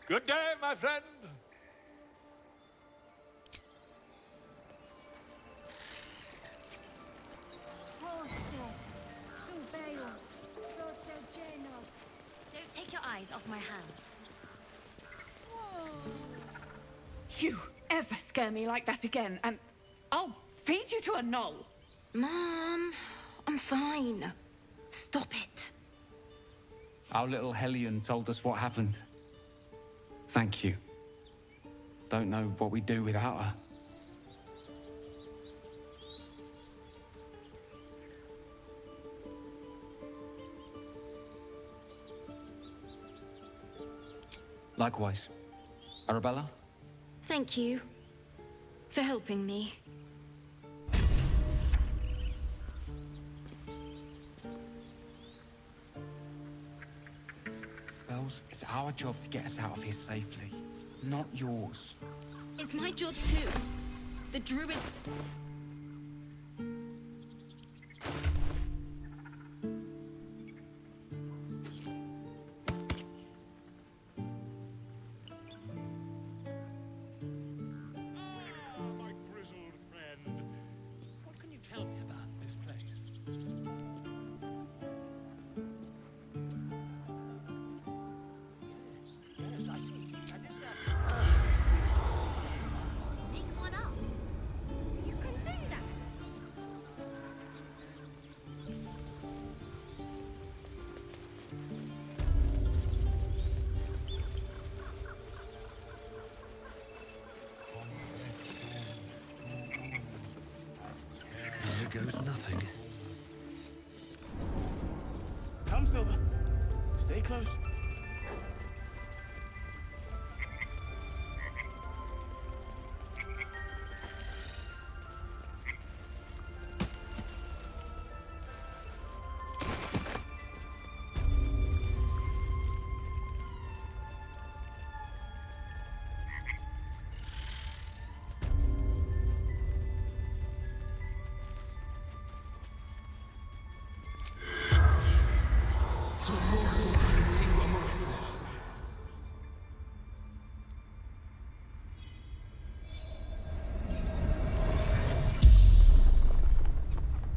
Good day, my friend. Don't take your eyes off my hands. You ever scare me like that again, and I'll feed you to a knoll. Mom, I'm fine. Stop it. Our little Hellion told us what happened. Thank you. Don't know what we'd do without her. Likewise. Arabella? Thank you for helping me. Bells, it's our job to get us out of here safely, not yours. It's my job too. The druid... My grizzled friend. What can you tell me about this place? Yes, I see. And is that... Pick one up. You can do that. Here goes nothing. Come, Silver. Stay close.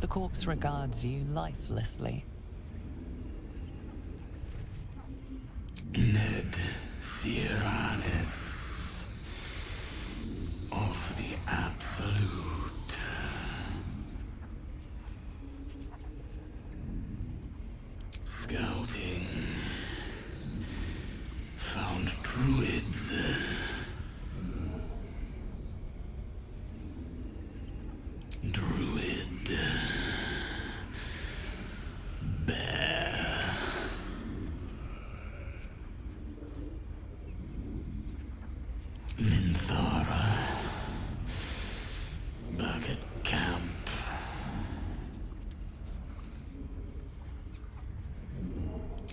The corpse regards you lifelessly. Ned Sierranes of the Absolute. Scouting. Found druids. Druid. Bear. Minthara. Back at camp.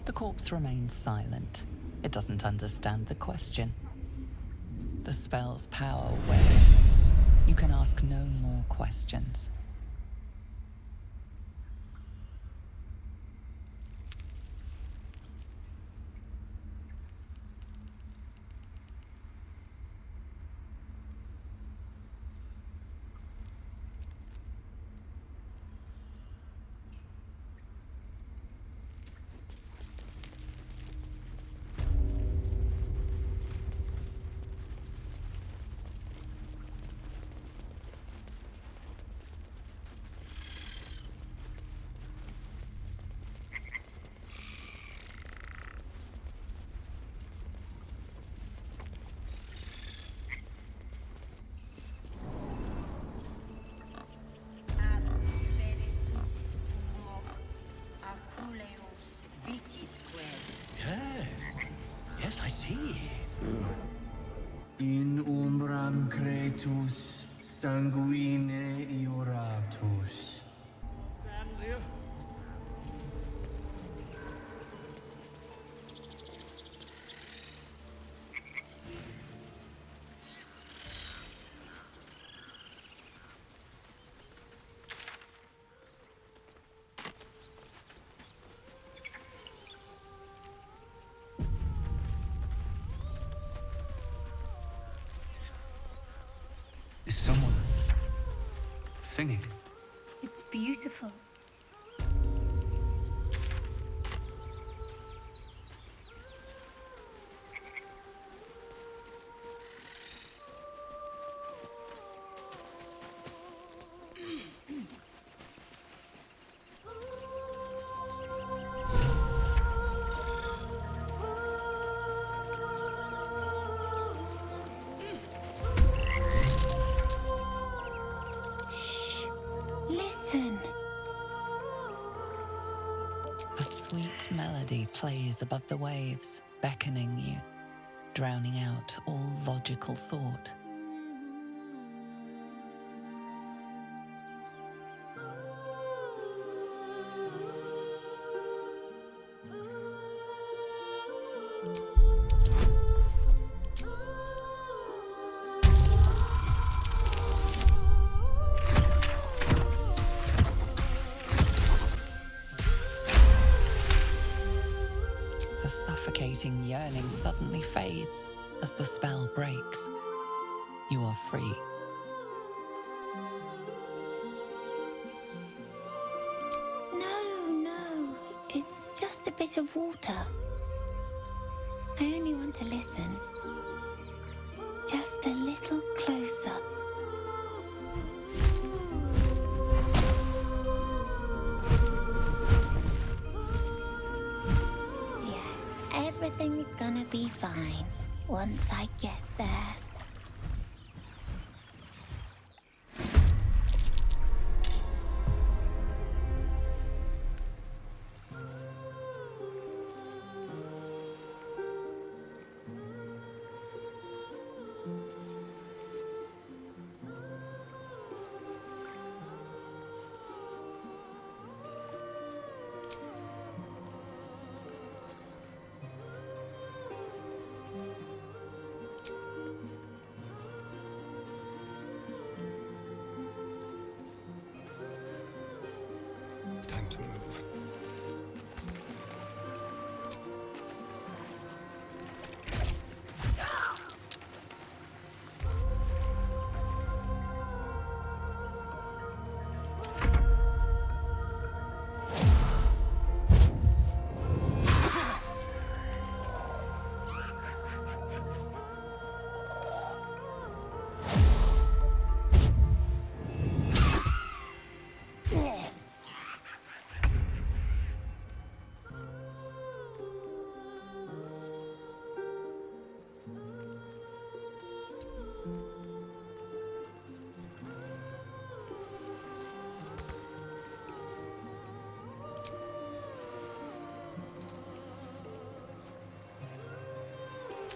The corpse remains silent. It doesn't understand the question. The spell's power wanes. You can ask no more questions. Yes, I see. In umbram cretus sanguine ioratus. Grandeur. Is someone singing? It's beautiful. Listen. A sweet melody plays above the waves, beckoning you, drowning out all logical thought. The suffocating yearning suddenly fades as the spell breaks. You are free. No, it's just a bit of water. I only want to listen. Just a little closer. Yes, everything's gonna be fine once I get there. Time to move.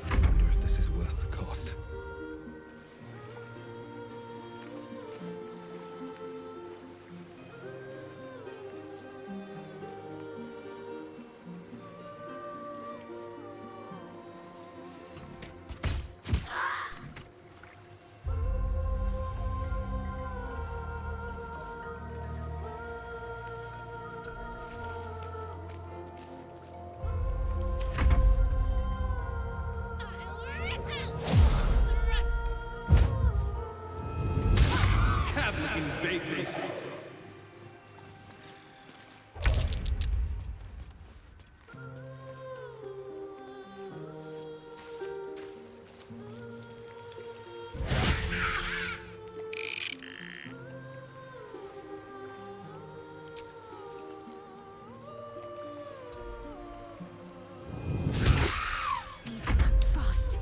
I wonder if this is worth the cost. Cavern invaded. Act fast.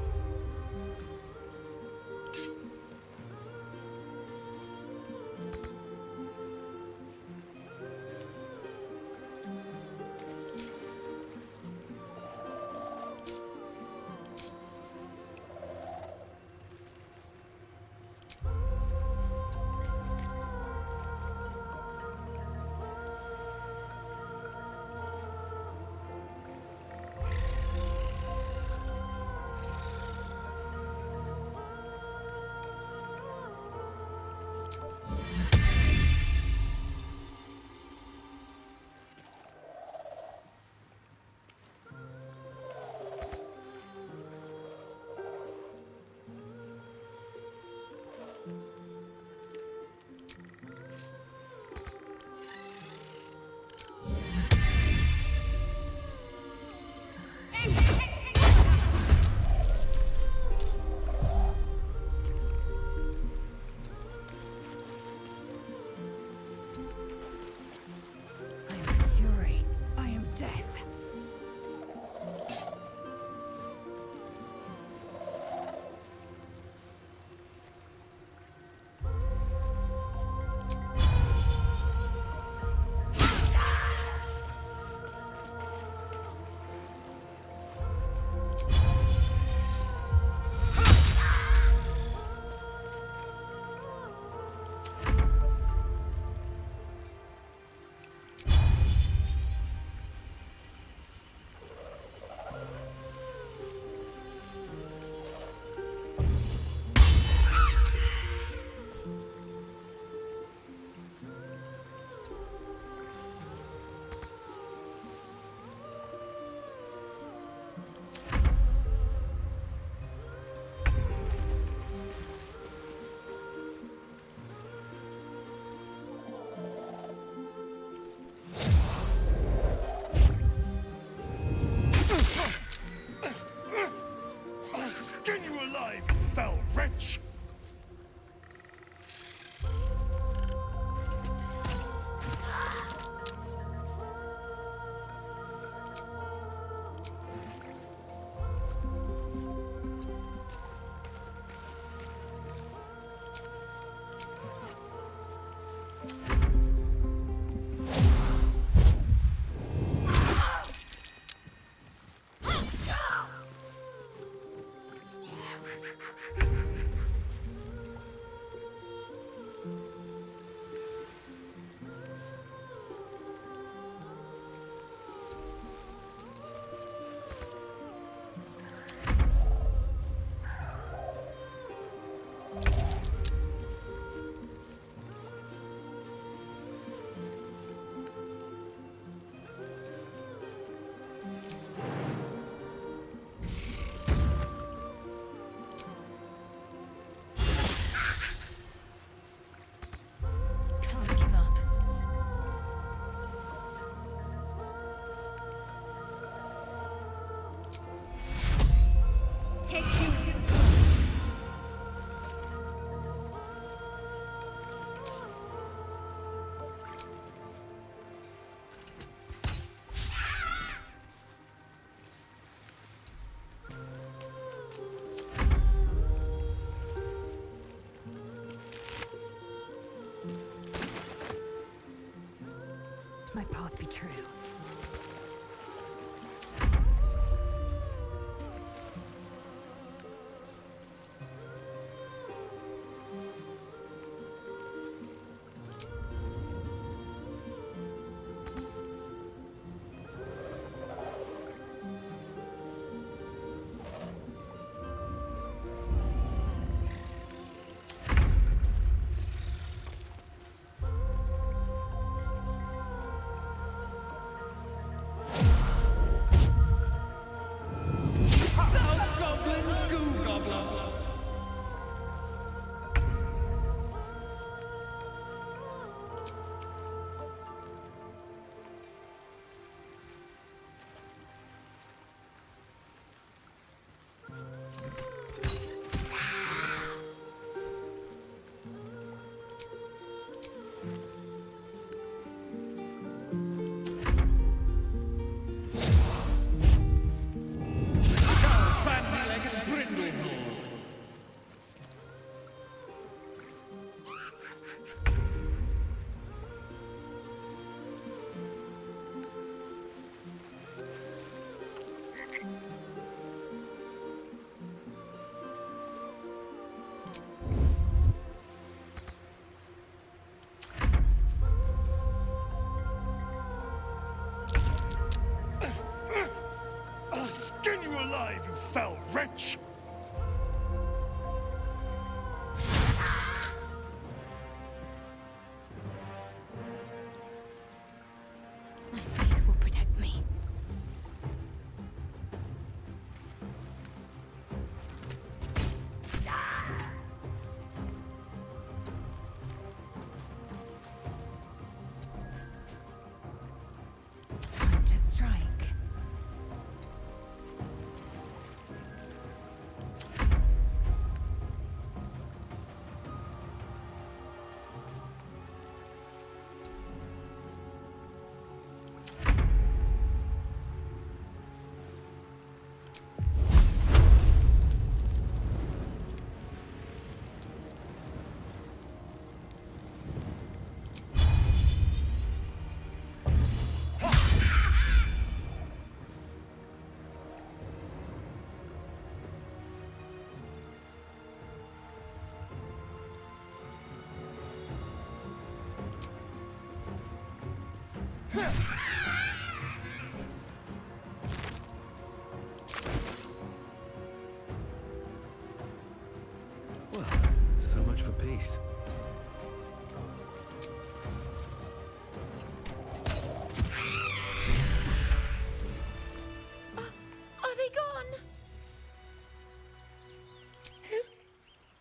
my path be true. Skin you alive, you fell wretch! My faith will protect me. Time to strike. Well, so much for peace. Are they gone?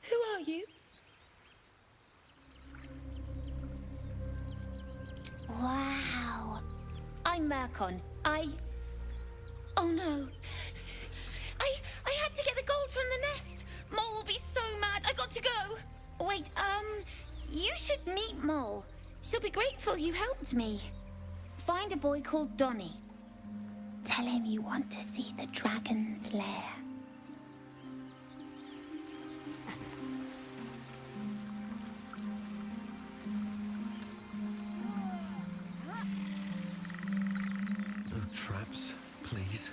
Who are you? Wow. I'm Murkon. Oh no. I had to get the gold from the nest. Mole will be so mad. I got to go. Wait, you should meet Mole. She'll be grateful you helped me. Find a boy called Donny. Tell him you want to see the dragon's lair. No traps, please.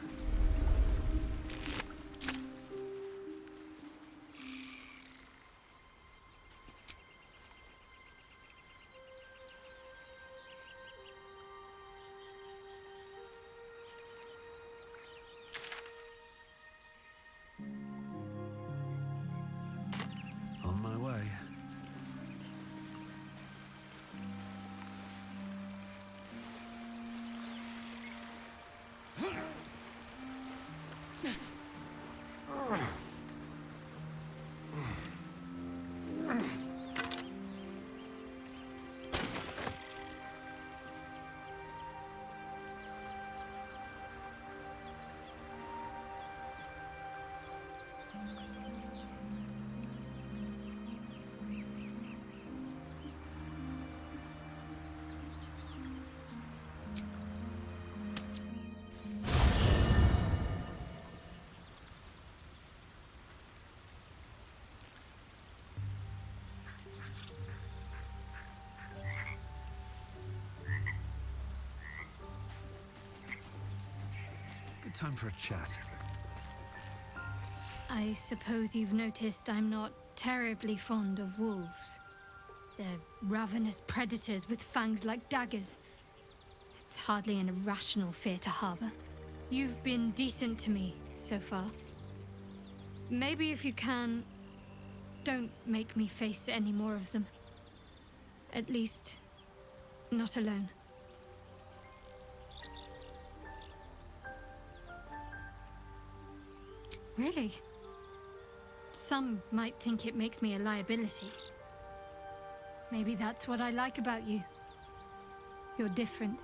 On my way. time for a chat. I suppose you've noticed I'm not terribly fond of wolves. They're ravenous predators with fangs like daggers. It's hardly an irrational fear to harbor. You've been decent to me so far. Maybe if you can, don't make me face any more of them. At least, not alone. Really? Some might think it makes me a liability. Maybe that's what I like about you. You're different.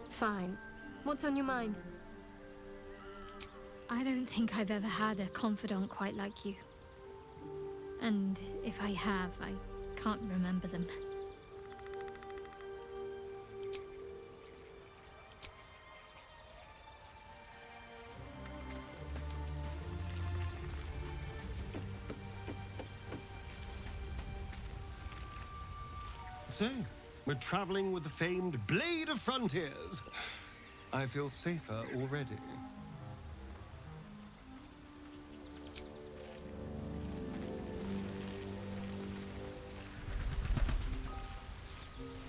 Fine. What's on your mind? I don't think I've ever had a confidant quite like you. And if I have, I can't remember them. So, we're traveling with the famed Blade of Frontiers. I feel safer already.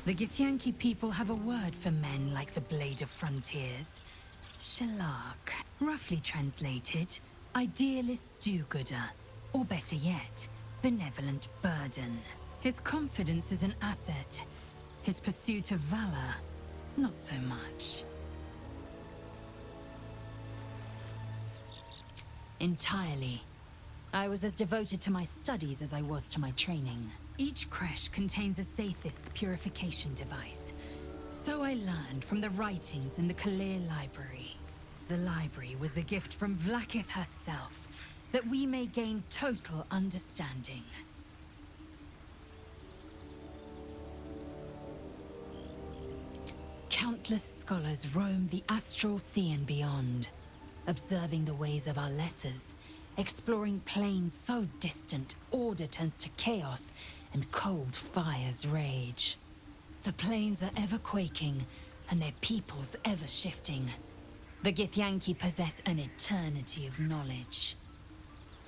The Githyanki people have a word for men like the Blade of Frontiers. Shalak. Roughly translated, idealist do-gooder. Or better yet, benevolent burden. His confidence is an asset. His pursuit of valor, not so much. Entirely. I was as devoted to my studies as I was to my training. Each creche contains a safest purification device. So I learned from the writings in the Kalir Library. The library was a gift from Vlaakith herself, that we may gain total understanding. Countless scholars roam the astral sea and beyond, observing the ways of our lessers, exploring planes so distant order turns to chaos and cold fires rage. The planes are ever quaking, and their peoples ever shifting. The Githyanki possess an eternity of knowledge.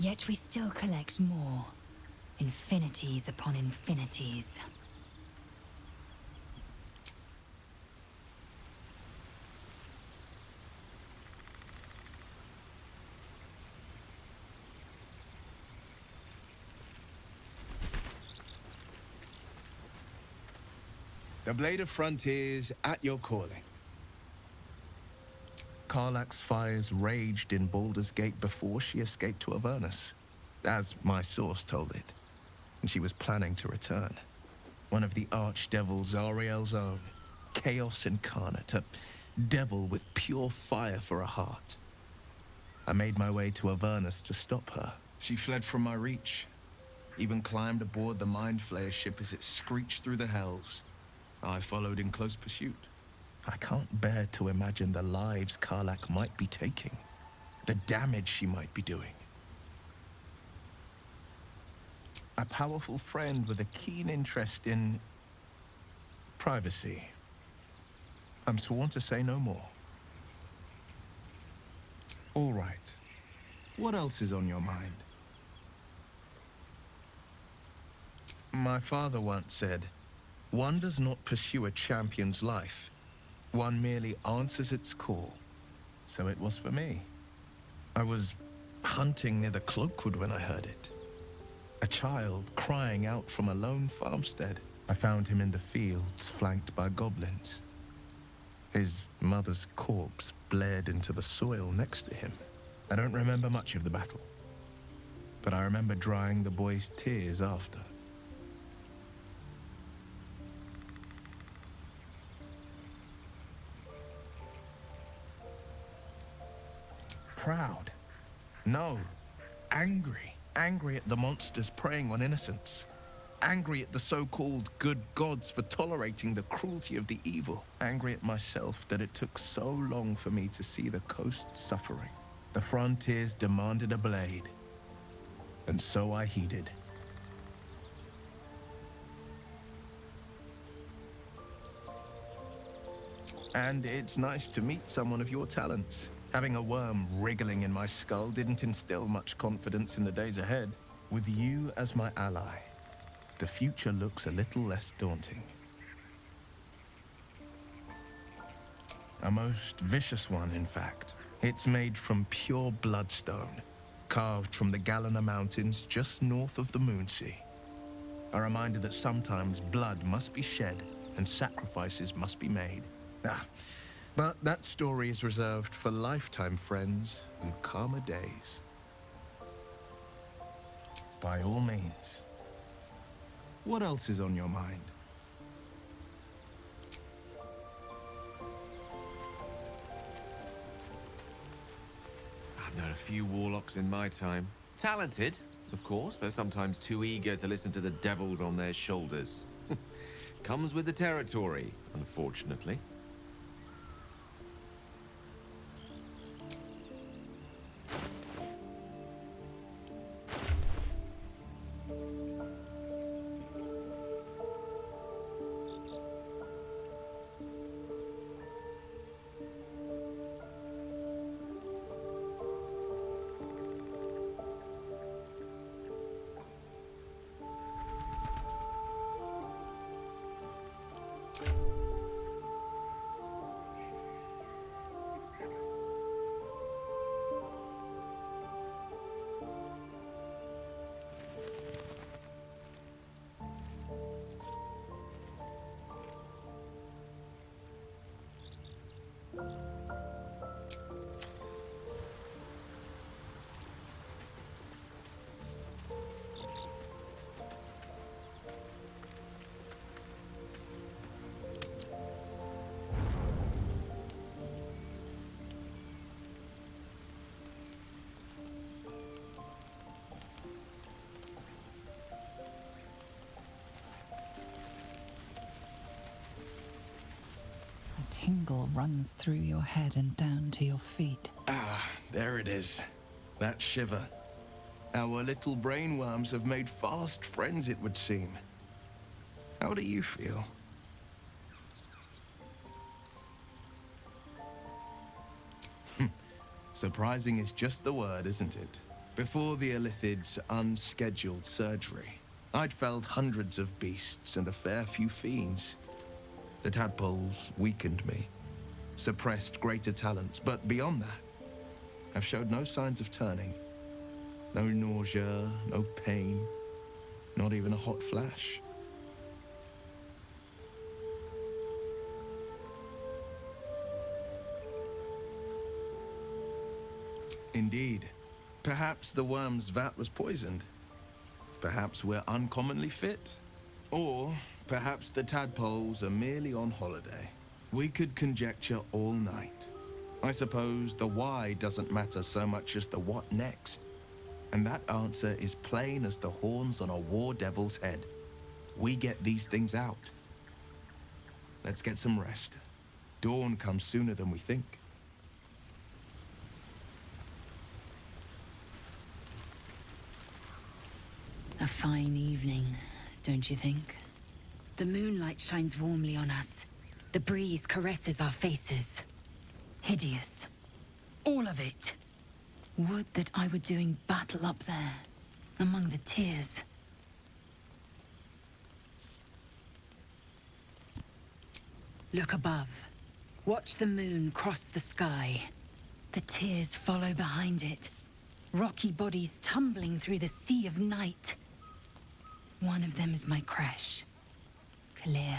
Yet we still collect more. Infinities upon infinities. The Blade of Frontiers at your calling. Karlach's fires raged in Baldur's Gate before she escaped to Avernus, as my source told it, and she was planning to return. One of the archdevil Zariel's own, chaos incarnate, a devil with pure fire for a heart. I made my way to Avernus to stop her. She fled from my reach, even climbed aboard the Mind Flayer ship as it screeched through the hells. I followed in close pursuit. I can't bear to imagine the lives Karlach might be taking, the damage she might be doing. A powerful friend with a keen interest in privacy. I'm sworn to say no more. All right. What else is on your mind? My father once said, one does not pursue a champion's life. One merely answers its call. So it was for me. I was hunting near the Cloakwood when I heard it. A child crying out from a lone farmstead. I found him in the fields, flanked by goblins. His mother's corpse blared into the soil next to him. I don't remember much of the battle, but I remember drying the boy's tears after. Proud. No. Angry. Angry at the monsters preying on innocents. Angry at the so-called good gods for tolerating the cruelty of the evil. Angry at myself that it took so long for me to see the coast suffering. The frontiers demanded a blade. And so I heeded. And it's nice to meet someone of your talents. Having a worm wriggling in my skull didn't instill much confidence in the days ahead. With you as my ally, the future looks a little less daunting. A most vicious one, in fact. It's made from pure bloodstone, carved from the Galena Mountains just north of the Moonsea. A reminder that sometimes blood must be shed and sacrifices must be made. But that story is reserved for lifetime friends and calmer days. By all means. What else is on your mind? I've known a few warlocks in my time. Talented, of course. They're sometimes too eager to listen to the devils on their shoulders. Comes with the territory, unfortunately. Tingle runs through your head and down to your feet. Ah, there it is. That shiver. Our little brainworms have made fast friends, it would seem. How do you feel? Surprising is just the word, isn't it? Before the Illithid's unscheduled surgery, I'd felled hundreds of beasts and a fair few fiends. The tadpoles weakened me, suppressed greater talents, but beyond that, I've showed no signs of turning. No nausea, no pain, not even a hot flash. Indeed. Perhaps the worm's vat was poisoned. Perhaps we're uncommonly fit. Or perhaps the tadpoles are merely on holiday. We could conjecture all night. I suppose the why doesn't matter so much as the what next. And that answer is plain as the horns on a war devil's head. We get these things out. Let's get some rest. Dawn comes sooner than we think. A fine evening, don't you think? The moonlight shines warmly on us. The breeze caresses our faces. Hideous. All of it. Would that I were doing battle up there, among the tears. Look above. Watch the moon cross the sky. The tears follow behind it. Rocky bodies tumbling through the sea of night. One of them is my crash. Clear.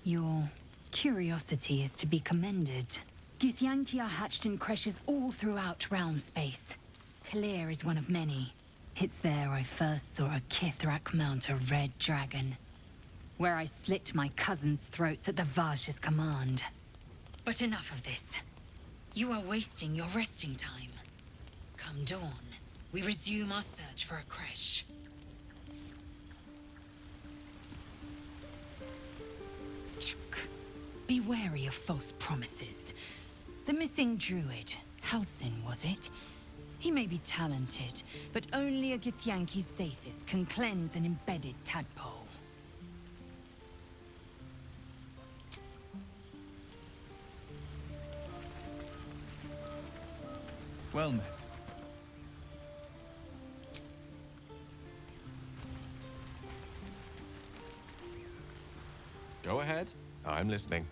Your curiosity is to be commended. Githyanki are hatched in creches all throughout realm space. Clear is one of many. It's there I first saw a Kithrak mount a red dragon. Where I slit my cousins' throats at the Vash's command. But enough of this. You are wasting your resting time. Come dawn, we resume our search for a creche. Be wary of false promises. The missing druid, Halsin, was it? He may be talented, but only a Githyanki Zathis can cleanse an embedded tadpole. Well met. Go ahead. I'm listening.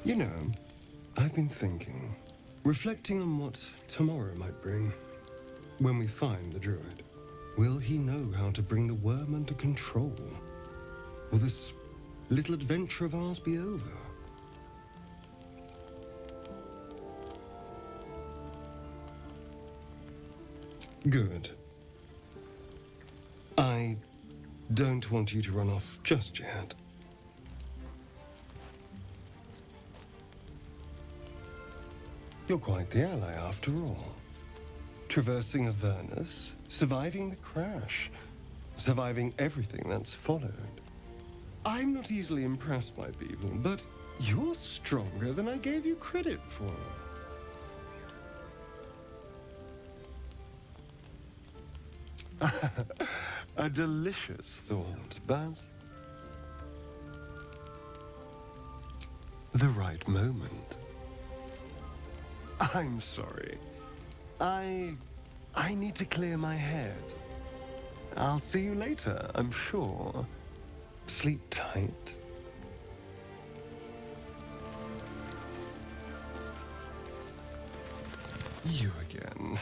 You know, I've been thinking, reflecting on what tomorrow might bring. When we find the druid, will he know how to bring the worm under control? Will this little adventure of ours be over? Good. I don't want you to run off just yet. You're quite the ally after all. Traversing Avernus, surviving the crash, surviving everything that's followed. I'm not easily impressed by people, but you're stronger than I gave you credit for. A delicious thought, but the right moment. I'm sorry. I need to clear my head. I'll see you later, I'm sure. Sleep tight. You again.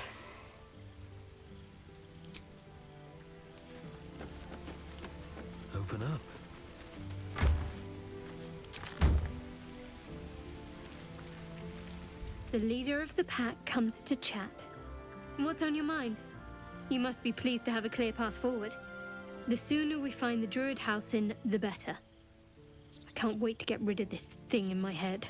Open up. The leader of the pack comes to chat. What's on your mind? You must be pleased to have a clear path forward. The sooner we find the druid house in, the better. I can't wait to get rid of this thing in my head.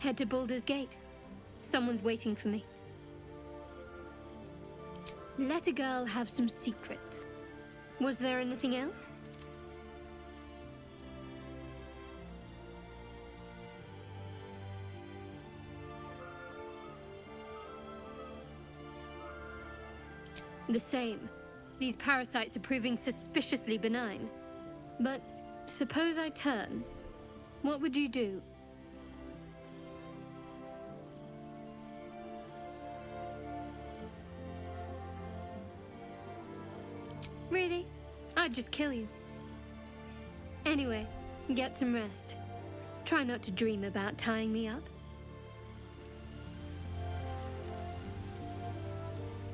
Head to Baldur's Gate. Someone's waiting for me. Let a girl have some secrets. Was there anything else? The same. These parasites are proving suspiciously benign. But suppose I turn. What would you do? Really? I'd just kill you. Anyway, get some rest. Try not to dream about tying me up.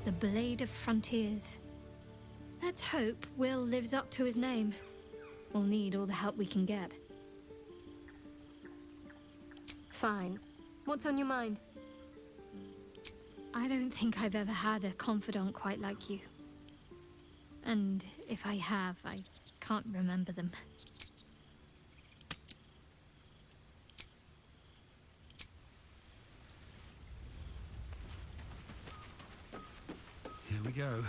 The Blade of Frontiers. Let's hope Will lives up to his name. We'll need all the help we can get. Fine. What's on your mind? I don't think I've ever had a confidant quite like you. And if I have, I can't remember them. Here we go.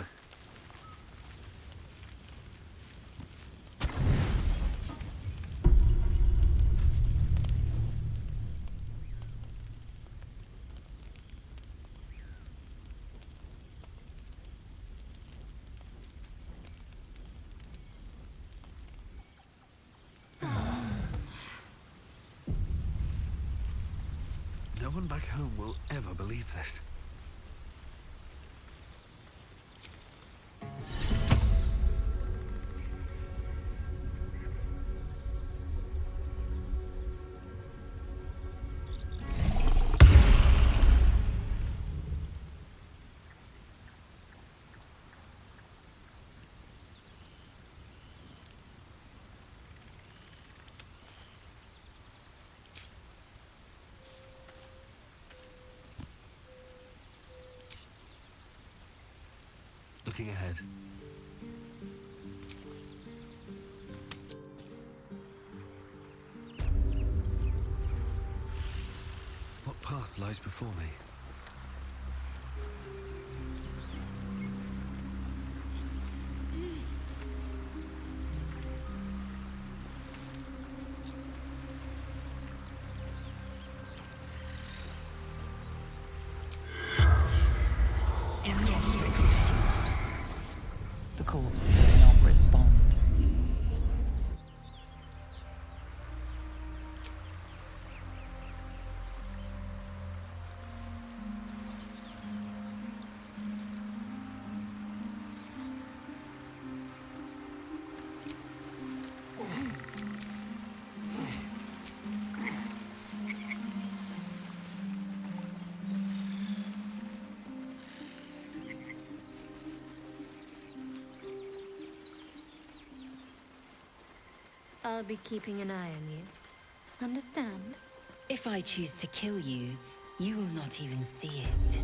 No one back home will ever believe this. Looking ahead. What path lies before me? respond. I'll be keeping an eye on you. Understand? If I choose to kill you, you will not even see it.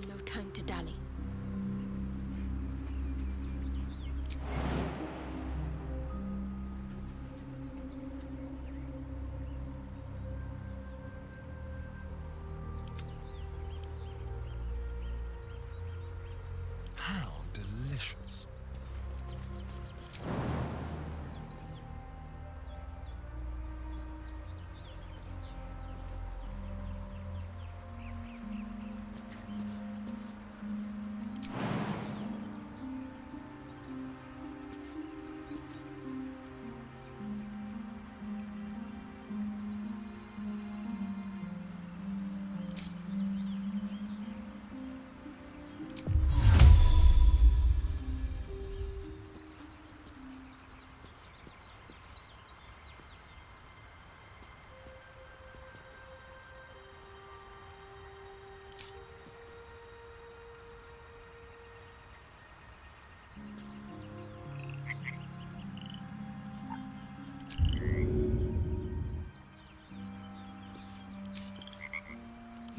No time to dally. How delicious.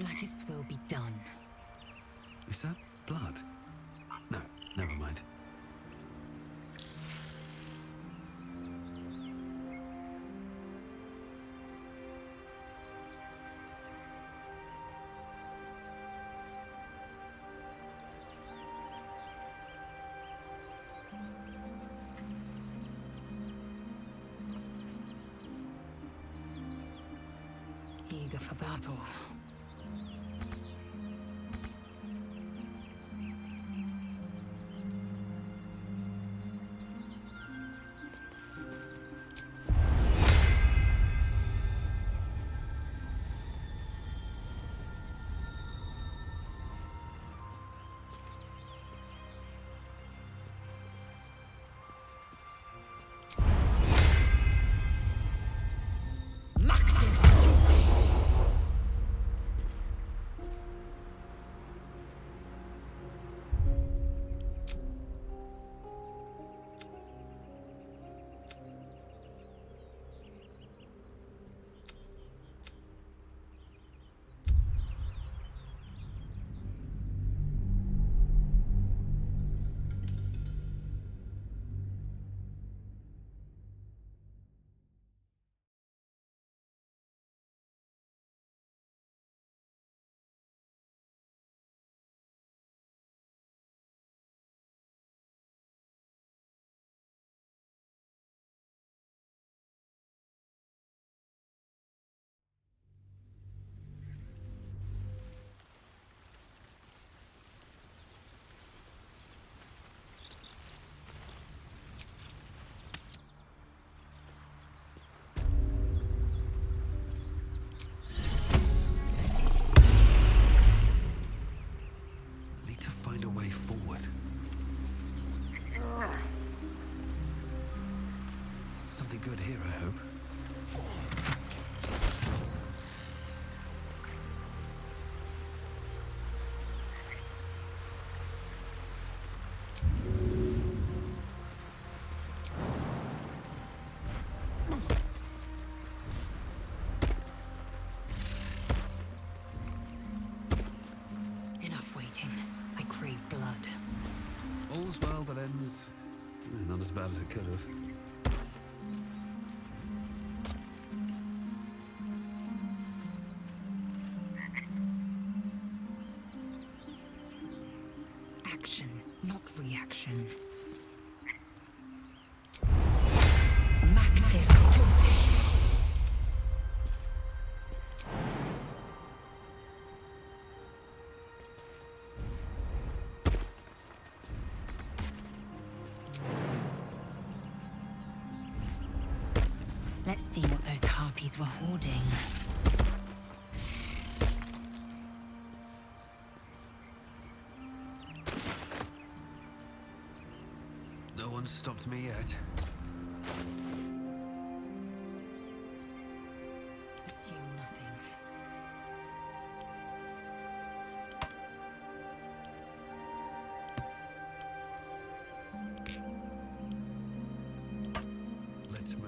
Like its will be done. Is that blood? No, never mind. Eager for battle. Macht den Duty! was not as bad as it could have. Action, not reaction. Let's see what those harpies were hoarding. No one's stopped me yet. Assume nothing. Let's move.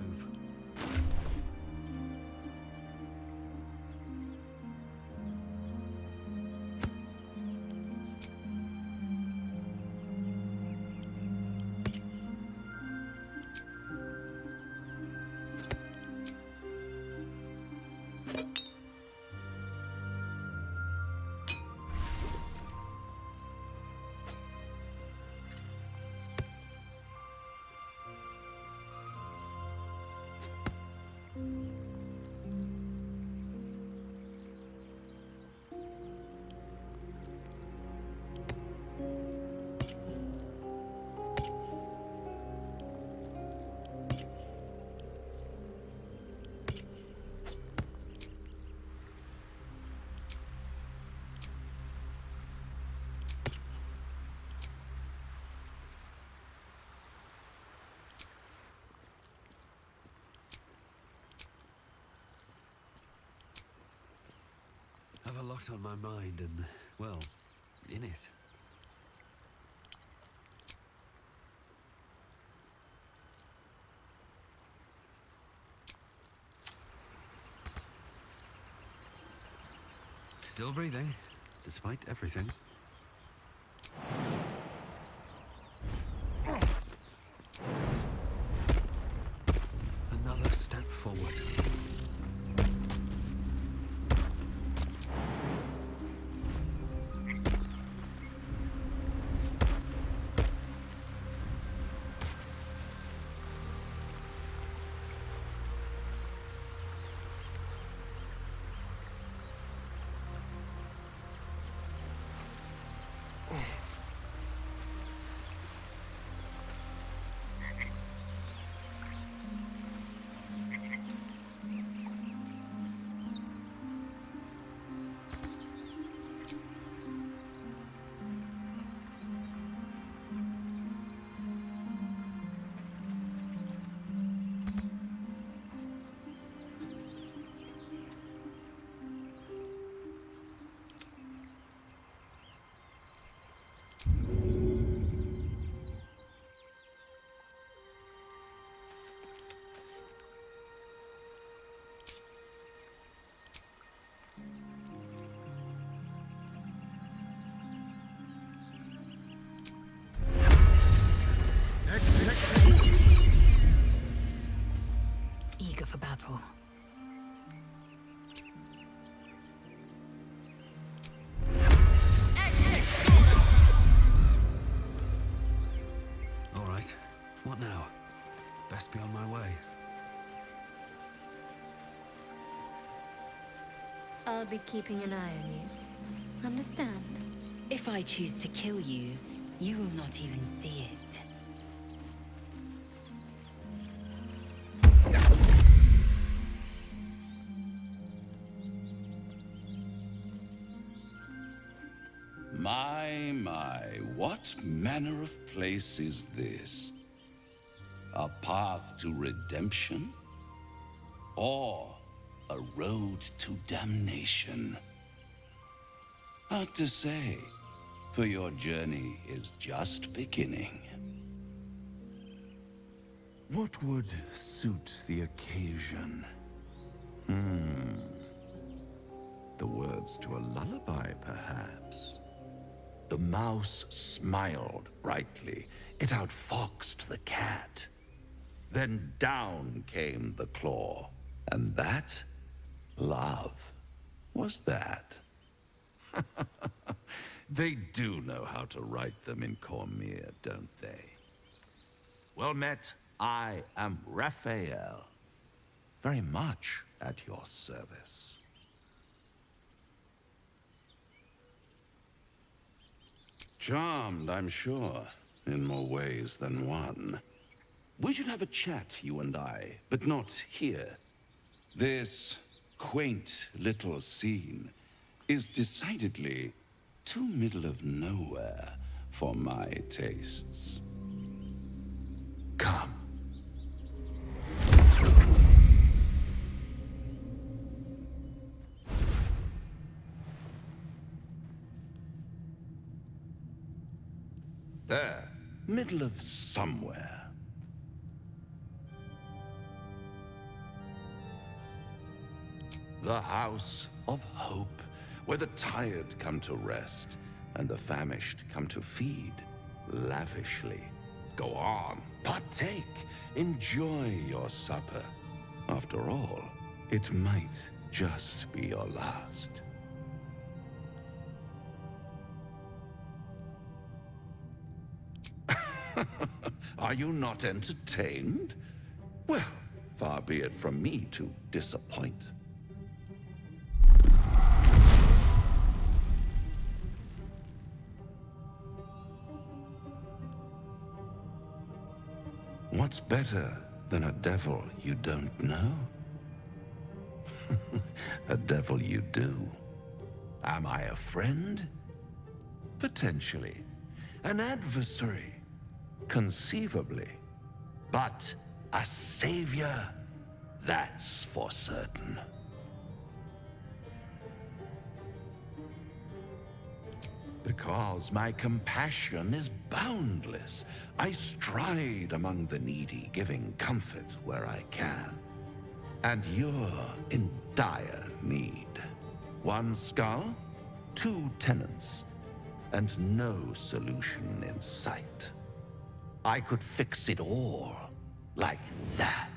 I have a lot on my mind and, well, in it. Still breathing, despite everything. Another step forward. Eager for battle. All right, what now? Best be on my way. I'll be keeping an eye on you. Understand? If I choose to kill you, you will not even see it. My, what manner of place is this? A path to redemption? Or a road to damnation? Hard to say, for your journey is just beginning. What would suit the occasion? The words to a lullaby, perhaps? The mouse smiled brightly. It outfoxed the cat. Then down came the claw. And that, love, was that. They do know how to write them in Cormyr, don't they? Well met, I am Raphael. Very much at your service. Charmed, I'm sure, in more ways than one. We should have a chat, you and I, but not here. This quaint little scene is decidedly too middle of nowhere for my tastes. Come. There, middle of somewhere. The House of Hope, where the tired come to rest and the famished come to feed lavishly. Go on, partake, enjoy your supper. After all, it might just be your last. Are you not entertained? Well, far be it from me to disappoint. What's better than a devil you don't know? A devil you do. Am I a friend? Potentially. An adversary? Conceivably. But a savior? That's for certain. Because my compassion is boundless. I stride among the needy, giving comfort where I can. And you're in dire need. One skull, 2 tenants, and no solution in sight. I could fix it all, like that.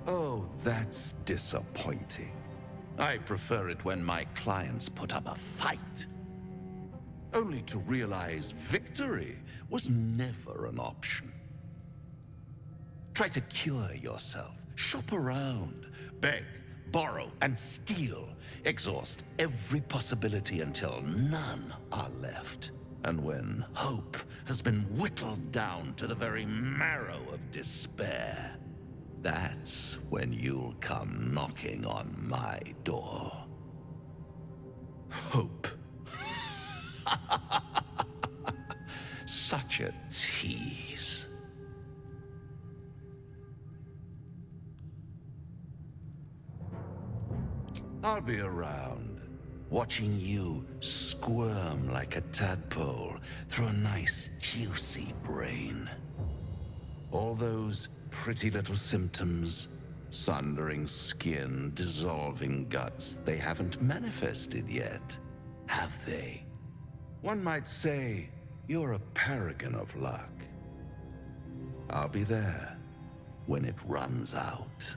Oh, that's disappointing. I prefer it when my clients put up a fight. Only to realize victory was never an option. Try to cure yourself. Shop around. Beg, borrow, and steal. Exhaust every possibility until none are left. And when hope has been whittled down to the very marrow of despair, that's when you'll come knocking on my door. Hope. Such a tease. I'll be around, watching you squirm like a tadpole through a nice, juicy brain. All those pretty little symptoms, sundering skin, dissolving guts, they haven't manifested yet, have they? One might say you're a paragon of luck. I'll be there when it runs out.